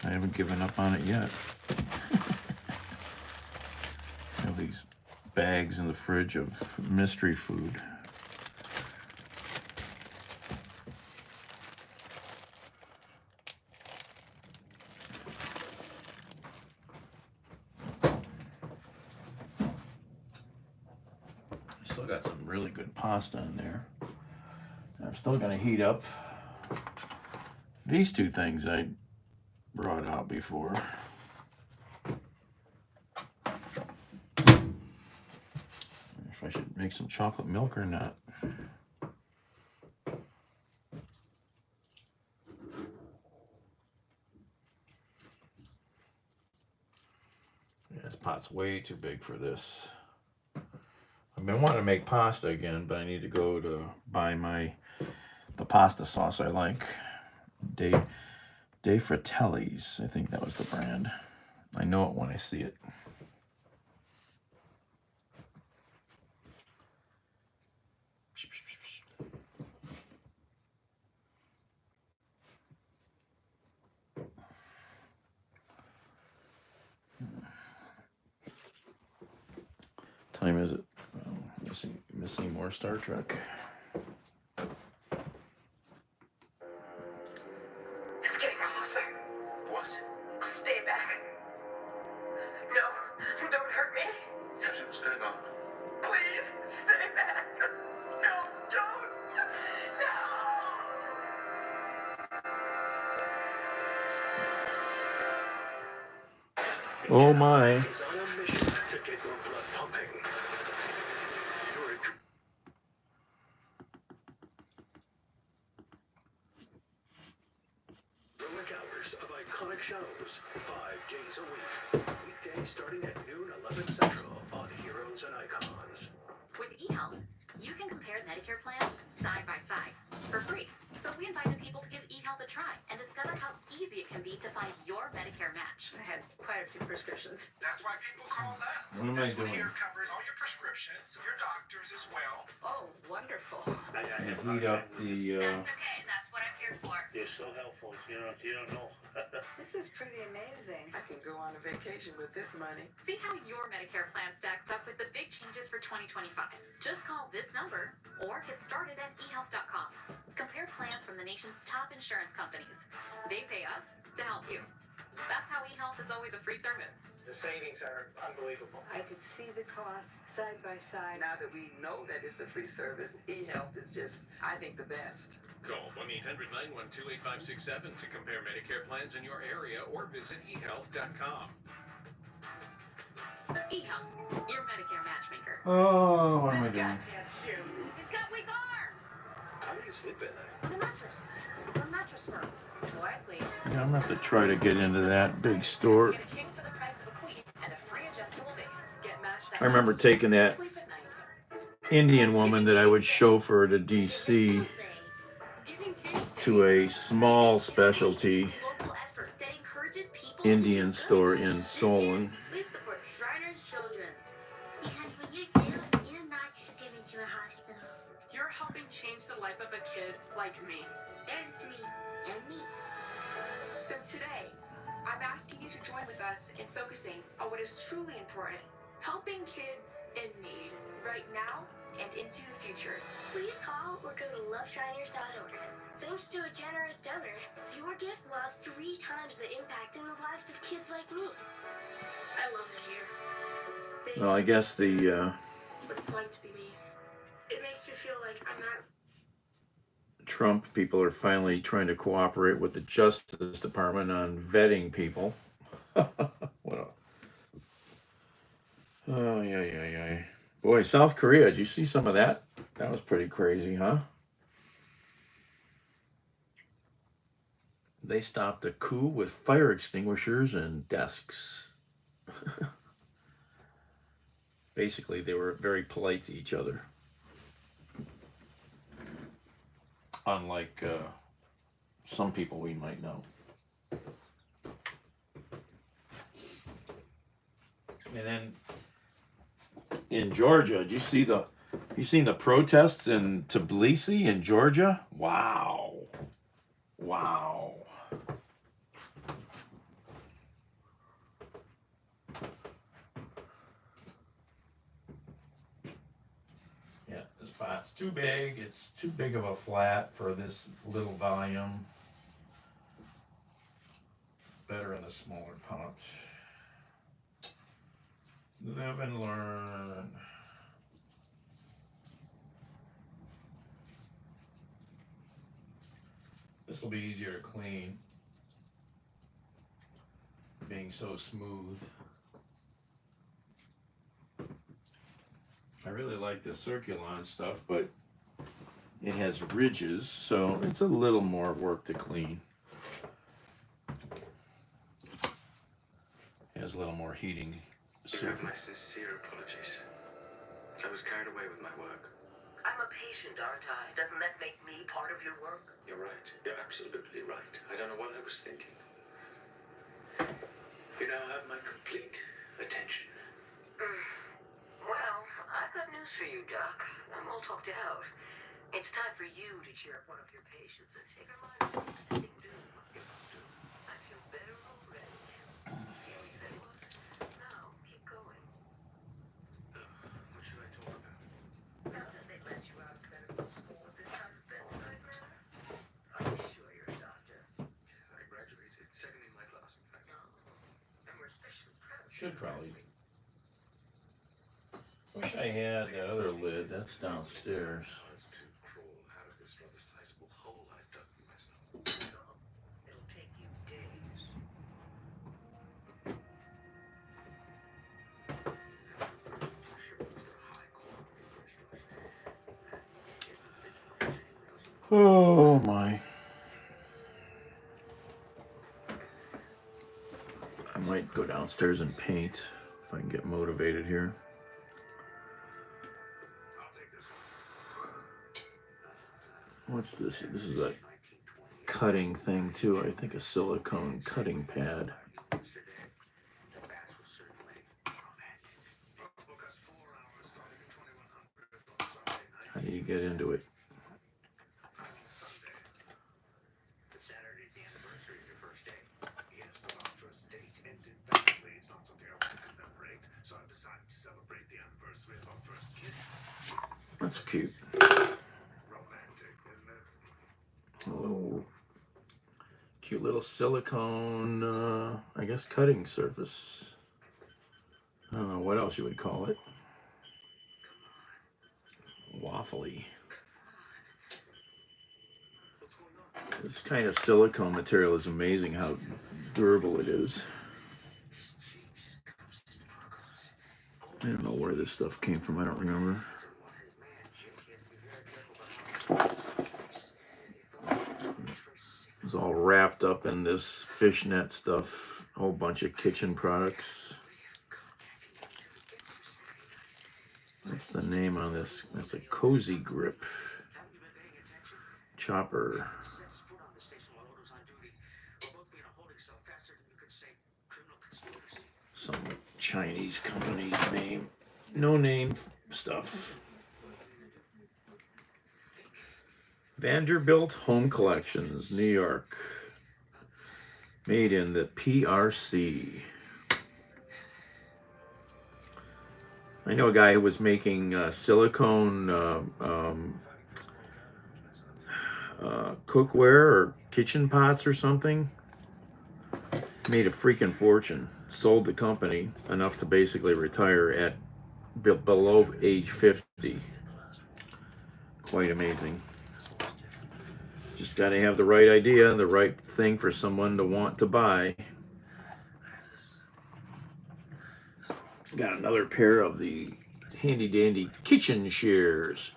I haven't given up on it yet. I have these bags in the fridge of mystery food. Still got some really good pasta in there. I'm still gonna heat up these two things I brought out before. If I should make some chocolate milk or not. Yeah, this pot's way too big for this. I've been wanting to make pasta again, but I need to go to buy the pasta sauce I like. De Fratelli's, I think that was the brand. I know it when I see it. Time is it? Oh, missing more Star Trek. It's getting closer. What? Stay back. No, don't hurt me. Yes, what's going on? Please, stay back. No, don't. Oh my. He's on a mission to get your blood pumping. You're a heroic hours of iconic shows, 5 days a week. Weekdays starting at noon, 11 Central on Heroes and Icons. With eHealth, you can compare Medicare plans side by side for free. So we invited people to give eHealth a try and discover how easy it can be to find your Medicare match. I had quite a few prescriptions. That's why people call us. What am I This one doing? here covers all your prescriptions, your doctors as well. Oh, wonderful. Heat up the. That's okay. That's what I'm here for. You're so helpful. You don't know. This is pretty amazing. I can go on a vacation with this money. See how your Medicare plan stacks up with the big changes for 2025. Just call this number or get started at eHealth.com. Compare plans from the nation's top insurance companies. They pay us to help you. That's how eHealth is always a free service. The savings are unbelievable. I could see the costs side by side. Now that we know that it's a free service, eHealth is just, I think, the best. Call 1-800-912-8567 to compare Medicare plans in your area or visit eHealth.com. eHealth, your Medicare matchmaker. Oh, what am I This doing? guy can't shoot. He's got weak arms. How do you sleep at night? On a mattress. We're a mattress firm. So I sleep. Yeah, I'm gonna have to try to get into that big store. Get a king for the price of a queen and a free adjustable base. Get matched that I remember mattress. taking that Sleep at night. Indian woman that I would chauffeur to DC to a small specialty Indian store in Solon. We support Shriners Children. Because when you're two, you're not just given to a hospital. You're helping change the life of a kid like me. And me. And me. So today, I'm asking you to join with us in focusing on what is truly important. Helping kids in need right now and into the future. Please call or go to loveshriners.org. Thanks to a generous donor, your gift will have 3 times the impact in the lives of kids like me. I love it here. Well, I guess the What it's like to be me. It makes me feel like I'm not. Trump people are finally trying to cooperate with the Justice Department on vetting people. What a... Oh, yeah. Boy, South Korea, did you see some of that? That was pretty crazy, huh? They stopped a coup with fire extinguishers and desks. Basically, they were very polite to each other. Unlike some people we might know. And then in Georgia. Did you see you seen the protests in Tbilisi in Georgia? Wow. Wow. Yeah, this pot's too big. It's too big of a flat for this little volume. Better in a smaller pot. Live and learn. This will be easier to clean, being so smooth. I really like the Circulon stuff, but it has ridges, so it's a little more work to clean. It has a little more heating. You have my sincere apologies. I was carried away with my work. I'm a patient, aren't I? Doesn't that make me part of your work? You're right. You're absolutely right. I don't know what I was thinking. You now have my complete attention. Well, I've got news for you, Doc. I'm all talked out. It's time for you to cheer up one of your patients and take her mind off anything to do. I feel better already. See how easy that was? Now, keep going. What should I talk about? Now that they let you out of medical school with this kind of bedside manner, are you sure you're a doctor? I graduated. Second in my class, in fact. And we're especially proud of you. Should probably. Wish I had that other lid. That's downstairs. To crawl out of this rather sizable hole I've dug for myself. It'll take you days. Oh my. I might go downstairs and paint if I can get motivated here. I'll take this one. What's this? This is a cutting thing too. I think a silicone cutting pad. How do you get into it? Saturday's the anniversary of your first date. Yes, but our first date ended badly. It's not something I want to commemorate, so I've decided to celebrate the anniversary of our first kiss. That's cute. Romantic, isn't it? A little cute little silicone, I guess, cutting surface. I don't know what else you would call it. Waffly. This kind of silicone material is amazing how durable it is. I don't know where this stuff came from. I don't remember. It's all wrapped up in this fishnet stuff. A whole bunch of kitchen products. What's the name on this? That's a Cozy Grip chopper. Some Chinese company's name. No name stuff. Vanderbilt Home Collections, New York. Made in the PRC. I know a guy who was making silicone cookware or kitchen pots or something. Made a freaking fortune. Sold the company enough to basically retire at below age 50. Quite amazing. Just got to have the right idea, the right thing for someone to want to buy. Got another pair of the handy dandy kitchen shears.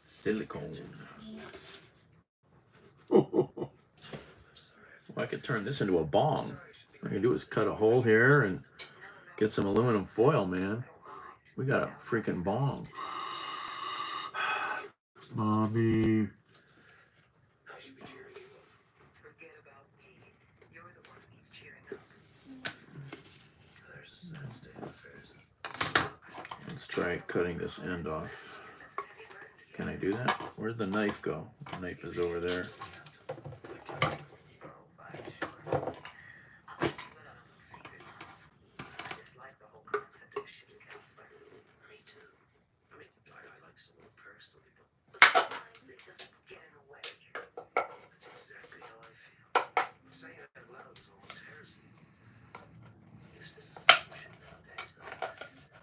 Silicone. Well, I could turn this into a bong. What I can do is cut a hole here and get some aluminum foil, man. We got a freaking bong. Mommy. I should be cheering you up. Forget about me. You're the one who needs cheering up. There's a sad state of affairs. Let's try cutting this end off. Can I do that? Where'd the knife go? The knife is over there. Me too. I mean, I like someone personally, but It doesn't get in the way. that's exactly how I feel. Saying it out loud is almost heresy. Is this a solution nowadays, though?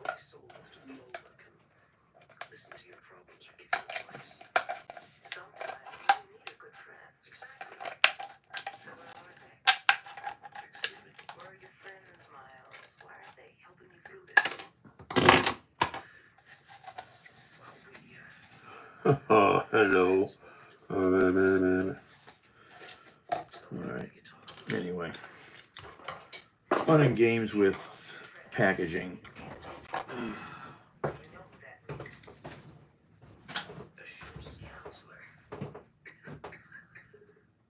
Only someone with a blow that can listen to your problems or give you advice. Sometimes you need a good friend. Exactly. So what are they? Excuse me. Where are your friends, Miles? Why aren't they helping you through this? Well, Oh, hello. Alright. Anyway. Fun and games with packaging.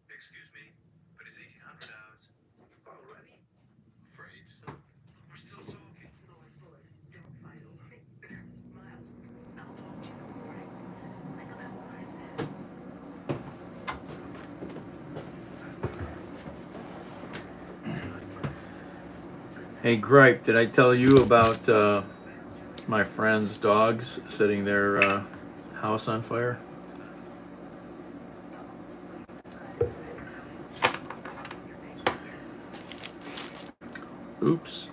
Excuse me, but is 1800 hours already? Afraid so. We're still talking. Boys, don't fight over me. Miles, I'll talk to you in the morning. Think about what I said. Hey, Gripe, did I tell you about my friend's dogs setting their house on fire? Oops.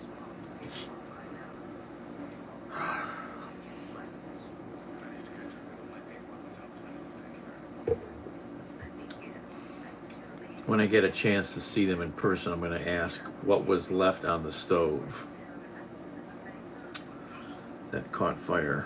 When I get a chance to see them in person, I'm going to ask what was left on the stove that caught fire.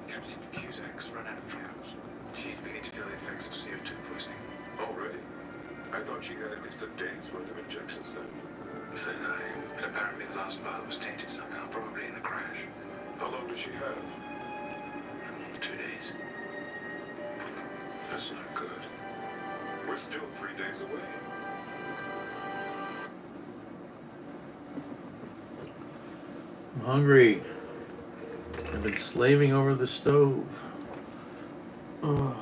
Captain Cusack's run out of drops. She's beginning to feel the effects of CO2 poisoning. Already? I thought she got at least a day's worth of injections then. So no, but apparently the last vial was tainted somehow, probably in the crash. How long does she have? 2 days. That's not good. We're still 3 days away. I'm hungry. I've been slaving over the stove. Ugh.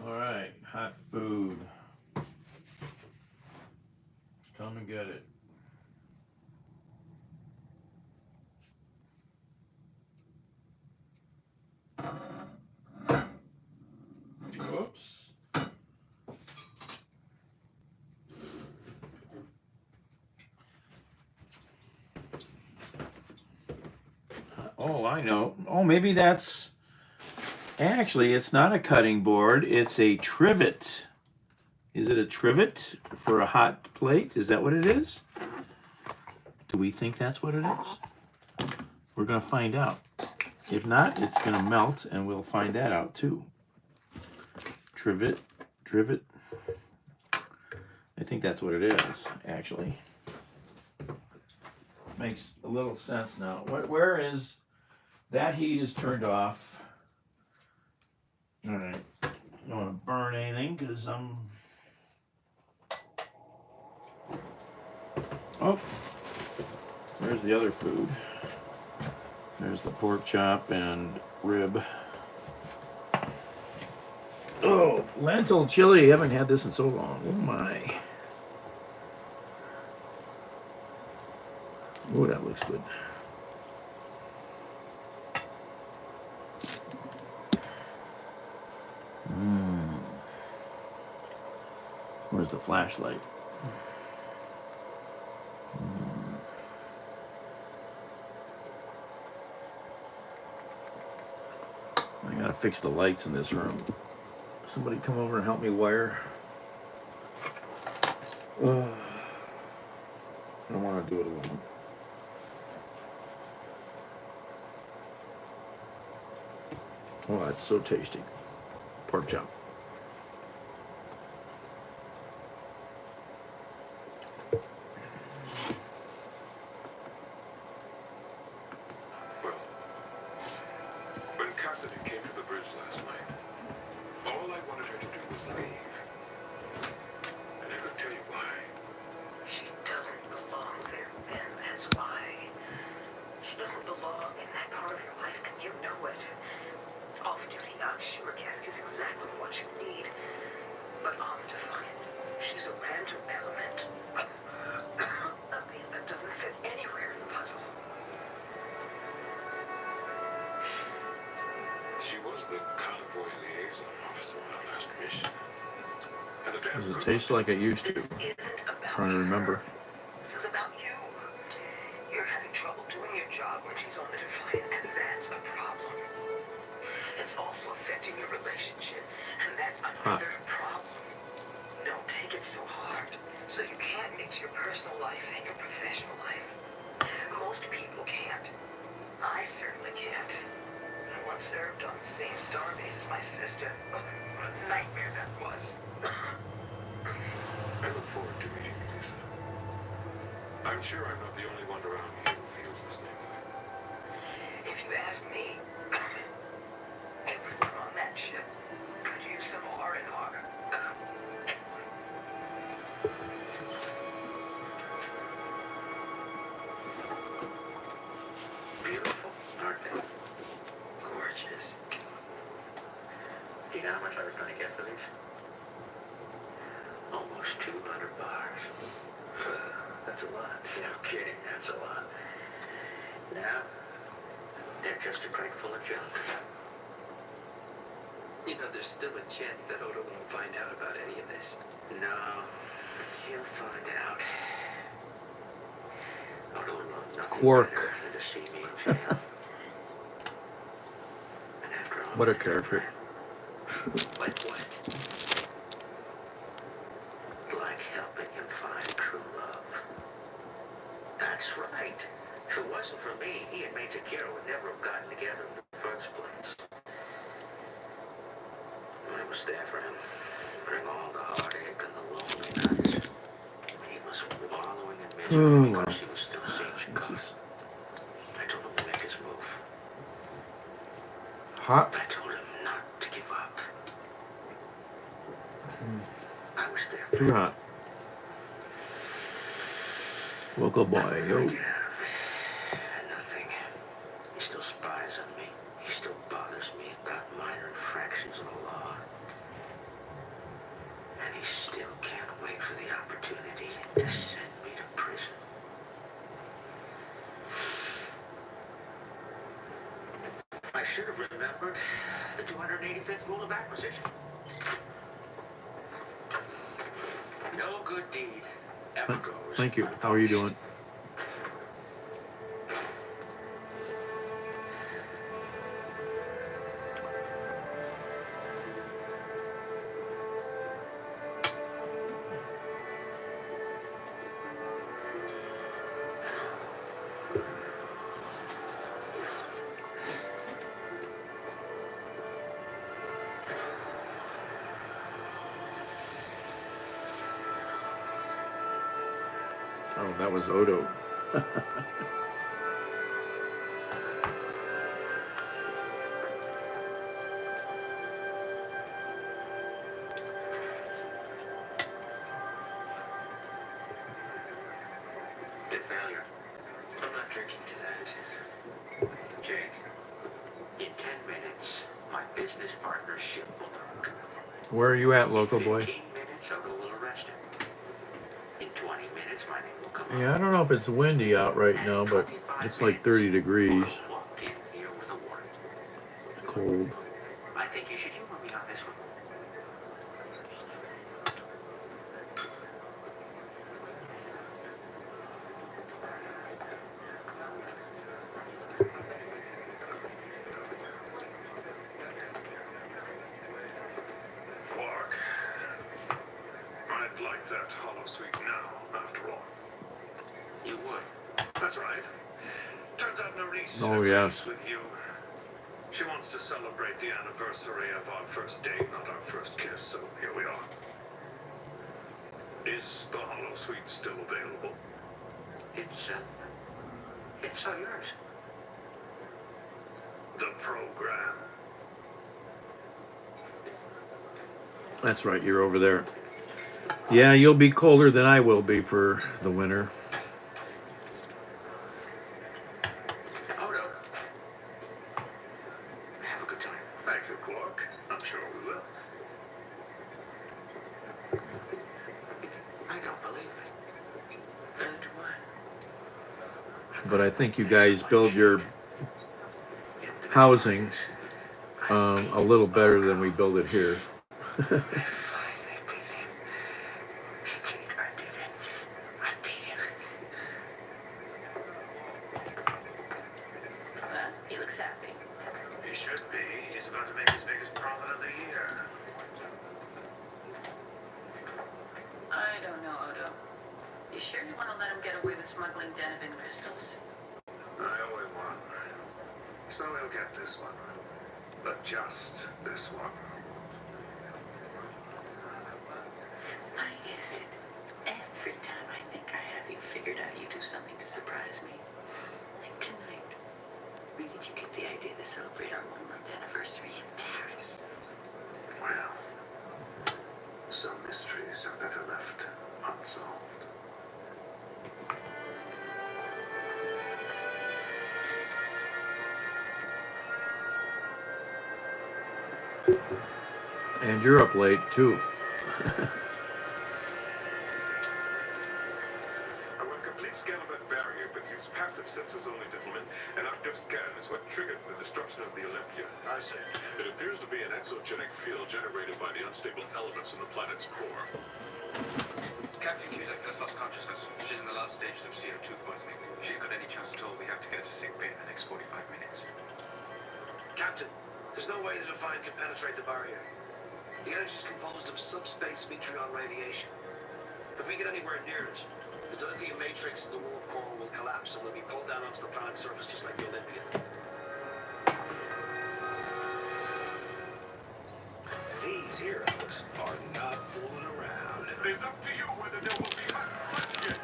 All right, hot food. Come and get it. Whoops. Oh, I know. Oh, maybe that's... Actually, it's not a cutting board. It's a trivet. Is it a trivet for a hot plate? Is that what it is? Do we think that's what it is? We're going to find out. If not, it's going to melt, and we'll find that out too. Trivet. I think that's what it is, actually. Makes a little sense now. Where is... That heat is turned off. All right. I don't want to burn anything because I'm... Oh, there's the other food. There's the pork chop and rib. Oh, lentil chili. Haven't had this in so long. Oh my. Oh, that looks good. Where's the flashlight? I gotta fix the lights in this room. Somebody come over and help me wire. I don't want to do it alone. Oh, that's so tasty. Pork chop. Well, when Cassidy came to the bridge last night, all I wanted her to do was leave. And I couldn't tell you why. She doesn't belong there, Ben. That's why. She doesn't belong in that part of your life, and you know it. Off duty, I'm sure Cask is exactly what you need. But on the Defiant, she's a random element. A piece that doesn't fit anywhere in the puzzle. She was the convoy liaison officer on our last mission. And a damn Does it good taste like it used to? This isn't about Trying to remember. This is about you. You're having trouble doing your job when she's on the Defiant, and that's a problem. It's also affecting your relationship, and that's another problem. Don't take it so hard, so you can't mix your personal life and your professional life. Most people can't. I certainly can't. I once served on the same star base as my sister. What a nightmare that was. I look forward to meeting you, Lisa. I'm sure I'm not the only one around here who feels the same way. If you ask me, everyone on that ship could use some R&R. Beautiful, aren't they? Gorgeous. Do you know how much I was going to get for these? Almost 200 bars. That's a lot. No kidding, that's a lot. Now, they're just a crate full of junk. You know, there's still a chance that Odo won't find out about any of this. No, he'll find out. Odo would love nothing Quark. better than to see me in jail. And after all, What a character. like what? Like helping him find true love. That's right. If it wasn't for me, he and Major Kira would never have gotten together in the first place. I was there for him during all the heartache and the lonely nights. He was wallowing in misery because he was still seeing Chicago. I told him to make his move. Hot. I told him not to give up. I was there for Too him. hot. Local boy, yo. Get out of it. Nothing. He still spies on me. He still bothers me about minor infractions of the law. And he still can't wait for the opportunity to send me to prison. I should have remembered the 285th rule of acquisition. No good deed ever goes. Thank you. How are you doing? Oh, that was Odo. The failure. I'm not drinking to that. Jake, in 10 minutes, my business partner's ship will dock. Where are you at, local boy? 15 minutes, Odo will arrest him. In 20 minutes, my name will Come Yeah, I don't know if it's windy out right now, but it's like 30 degrees. walk in here with a warrant. It's cold. I think you should humor me on this one. Quark, I'd like that holosuite now, after all. You would. That's right. Turns out Nerys Oh, yes. agrees with you. She wants to celebrate the anniversary of our first date, not our first kiss, so here we are. Is the holosuite still available? It's all yours. The program. That's right, you're over there. Yeah, you'll be colder than I will be for the winter. Odo. Have a good time. Thank you, Quark. I'm sure we will. I don't believe it. Neither do I. But I think you guys build your housing a little better than we build it here. Well, he looks happy. He should be. He's about to make his biggest profit of the year. I don't know, Odo. You sure you want to let him get away with smuggling Deniven crystals? I owe him one. So he'll get this one. But just this one. Why is it every time I think I have you figured out, you do something to surprise me? Like tonight. Where did you get the idea to celebrate our 1-month anniversary in Paris? Well, some mysteries are better left unsolved. And you're up late, too. I want a complete scan of that barrier, but use passive sensors only, gentlemen. An active scan is what triggered the destruction of the Olympia. I see. It appears to be an exogenic field generated by the unstable elements in the planet's core. Captain Cusack has lost consciousness. She's in the last stages of CO2 poisoning. If she's got any chance at all, we have to get her to sick bay in the next 45 minutes. Captain, there's no way the Defiant can penetrate the barrier. The energy is composed of subspace meteor radiation. If we get anywhere near it, the dilithium matrix in the warp core will collapse and we'll be pulled down onto the planet's surface just like the Olympia. These heroes are not fooling around. It's up to you whether there will be hot questions.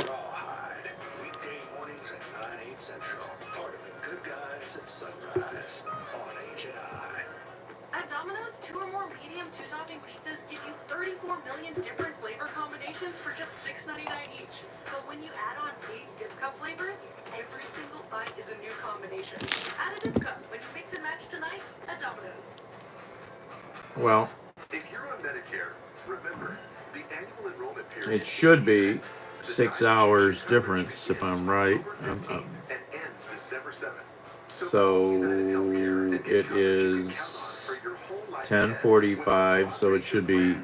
Rawhide, weekday mornings at 9/8 Central. Part of the Good Guys at Sunrise on H&I. At Domino's, 2 or more medium 2-topping pizzas give you 34 million different flavor combinations for just $6.99 each. But when you add on 8 dip cup flavors, every single bite is a new combination. Add a dip cup when you mix and match tonight at Domino's. Well, If you're on Medicare, remember, the annual enrollment period it should be 6 hours difference, if I'm right. and ends December 7th. So it is 10:45, so it should be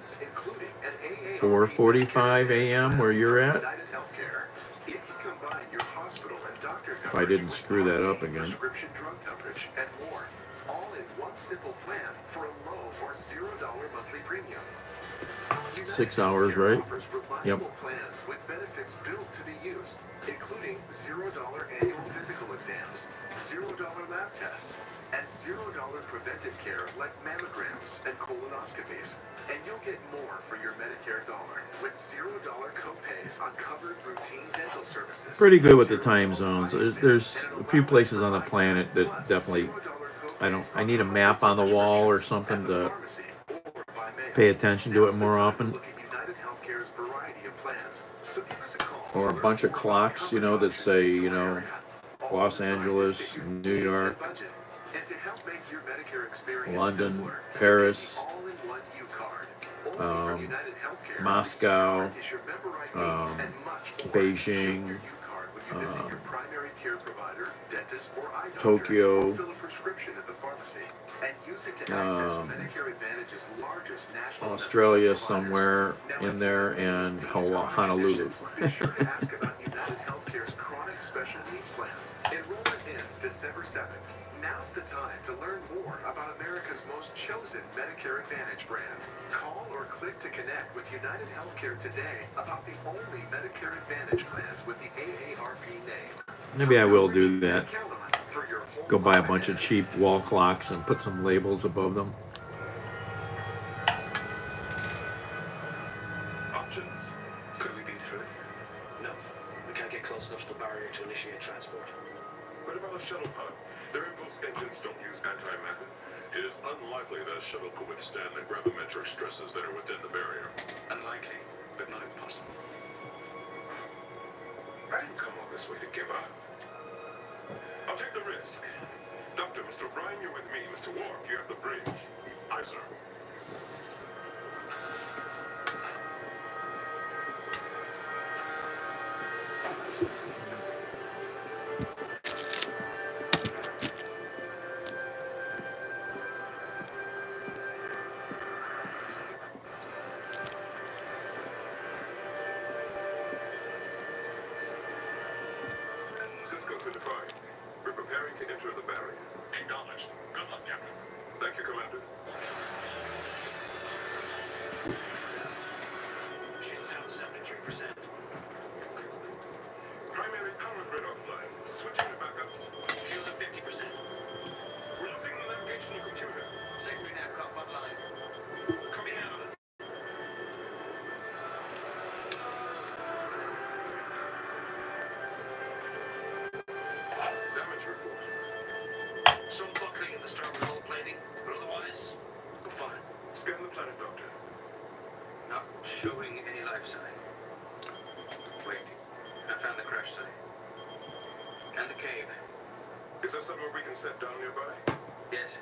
4:45 a.m. where you're at. If I didn't screw that up again. Prescription drug coverage and more, all in one simple plan for a low or $0 monthly premium. 6 hours, right? Yep. Plans with benefits built to be used, including $0 annual physical exams, $0 lab tests, and $0 preventive care like mammograms and colonoscopies. And you'll get more for your Medicare dollar with $0 copays on covered routine dental services. Pretty good with the time zones. There's a few places on the planet that definitely, I need a map on the wall or something to pay attention to it more often. Or a bunch of clocks, that say, Los Angeles, New York, London, Paris, Moscow, Beijing, Tokyo, Australia somewhere in there, and Honolulu. Enrollment ends December 7th. Now's the time to learn more about America's most chosen Medicare Advantage brand. Call or click to connect with United Healthcare today about the only Medicare Advantage plans with the AARP name. Maybe I will do that. Go buy a bunch of cheap wall clocks and put some labels above them. Options? Could we beat through it? No. We can't get close enough to the barrier to initiate transport. What about a shuttle pod? Their impulse engines don't use antimatter. It is unlikely that a shuttle could withstand the gravimetric stresses that are within the barrier. Unlikely, but not impossible. I didn't come all this way to give up. I'll take the risk. Doctor, Mr. O'Brien, you're with me. Mr. Warp, you have the bridge. Aye, sir. Cisco to define. We're preparing to enter the barrier. Acknowledged. Good luck, Captain. Thank you, Commander. Shit's down 73%. Primary power grid offline. Switching to backups. Shields at 50%. We're losing the navigational computer. Secondary navcom online. Coming out of it. Damage report. Some buckling in the starboard hull plating, but otherwise, we're fine. Scan the planet, Doctor. Not showing any life sign. Wait, I found the crash site. And the cave. Is there somewhere we can set down nearby? Yes,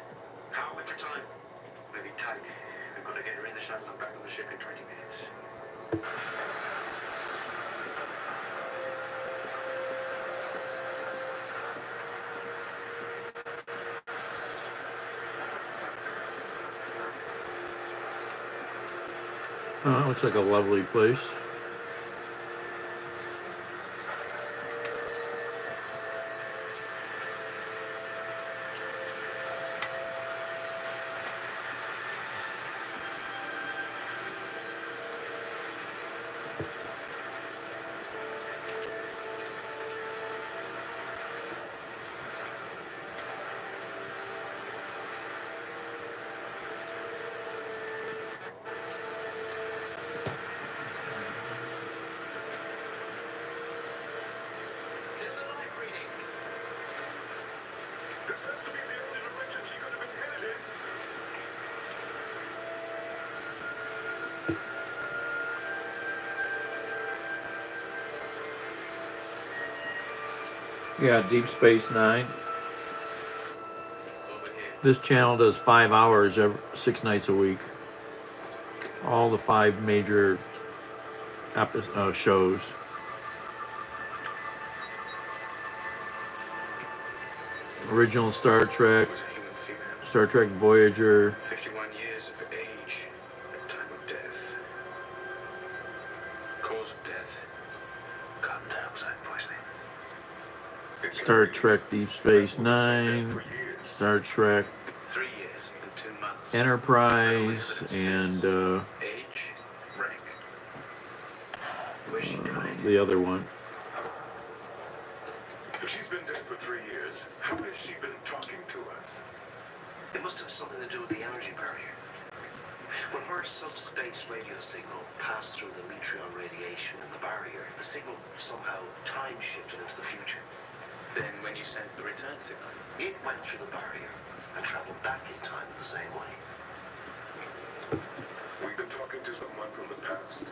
How are we for time? maybe tight. I'm gonna get her in the shuttle and back on the ship in 20 minutes. Looks like a lovely place. Still in life readings. This has to be the only direction she could have been headed in. Yeah, Deep Space Nine. Over here. This channel does 5 hours 6 nights a week. All the 5 major shows. Original Star Trek, Was a human female. Star Trek Voyager, 51 years of age at time of death. Cause of death. Carbon dioxide poisoning. Star Trek Deep Space Nine, Star Trek 3 years and 2 months. Enterprise, and Age, rank. Where's she died? the other one. If she's been dead for 3 years, how has she been talking to us? It must have something to do with the energy barrier. When her subspace radio signal passed through the Metreon radiation in the barrier, the signal somehow time shifted into the future. Then when you sent the return signal. It went through the barrier and traveled back in time in the same way. We've been talking to someone from the past.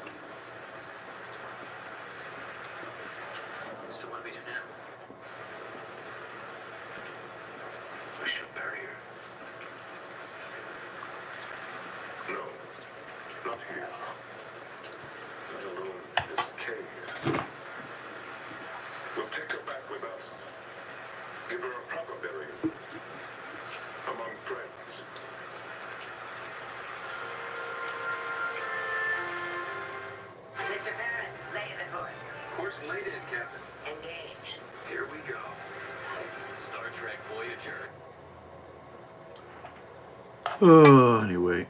So what do we do now? We should bury her. No, not here, let alone this cave. We'll take her back with us. Give her a proper burial. Among friends. Mr. Paris, lay the course. Course laid in, Captain. Engage. Here we go. Star Trek Voyager. Oh, anyway.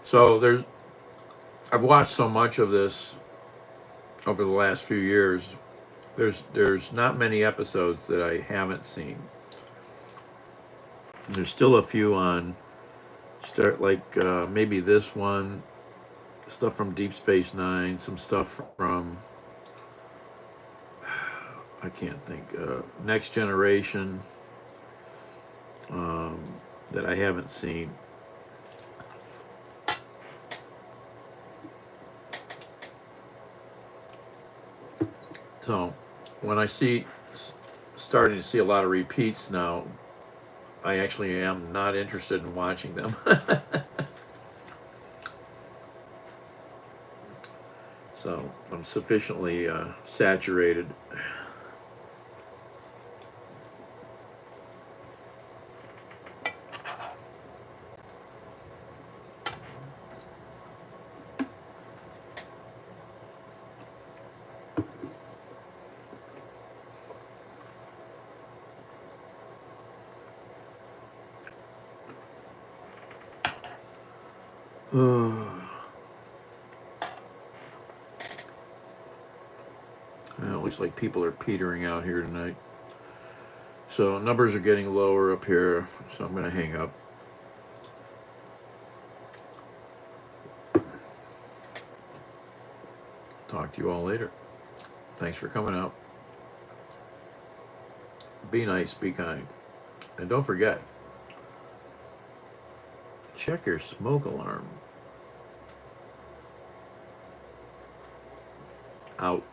So I've watched so much of this over the last few years. There's not many episodes that I haven't seen. There's still a few on maybe this one, stuff from Deep Space Nine, some stuff from I can't think, Next Generation, that I haven't seen. So when I starting to see a lot of repeats now, I actually am not interested in watching them. So I'm sufficiently saturated. Well, it looks like people are petering out here tonight. So numbers are getting lower up here, so I'm going to hang up. Talk to you all later. Thanks for coming out. Be nice, be kind. And don't forget, check your smoke alarm. Out.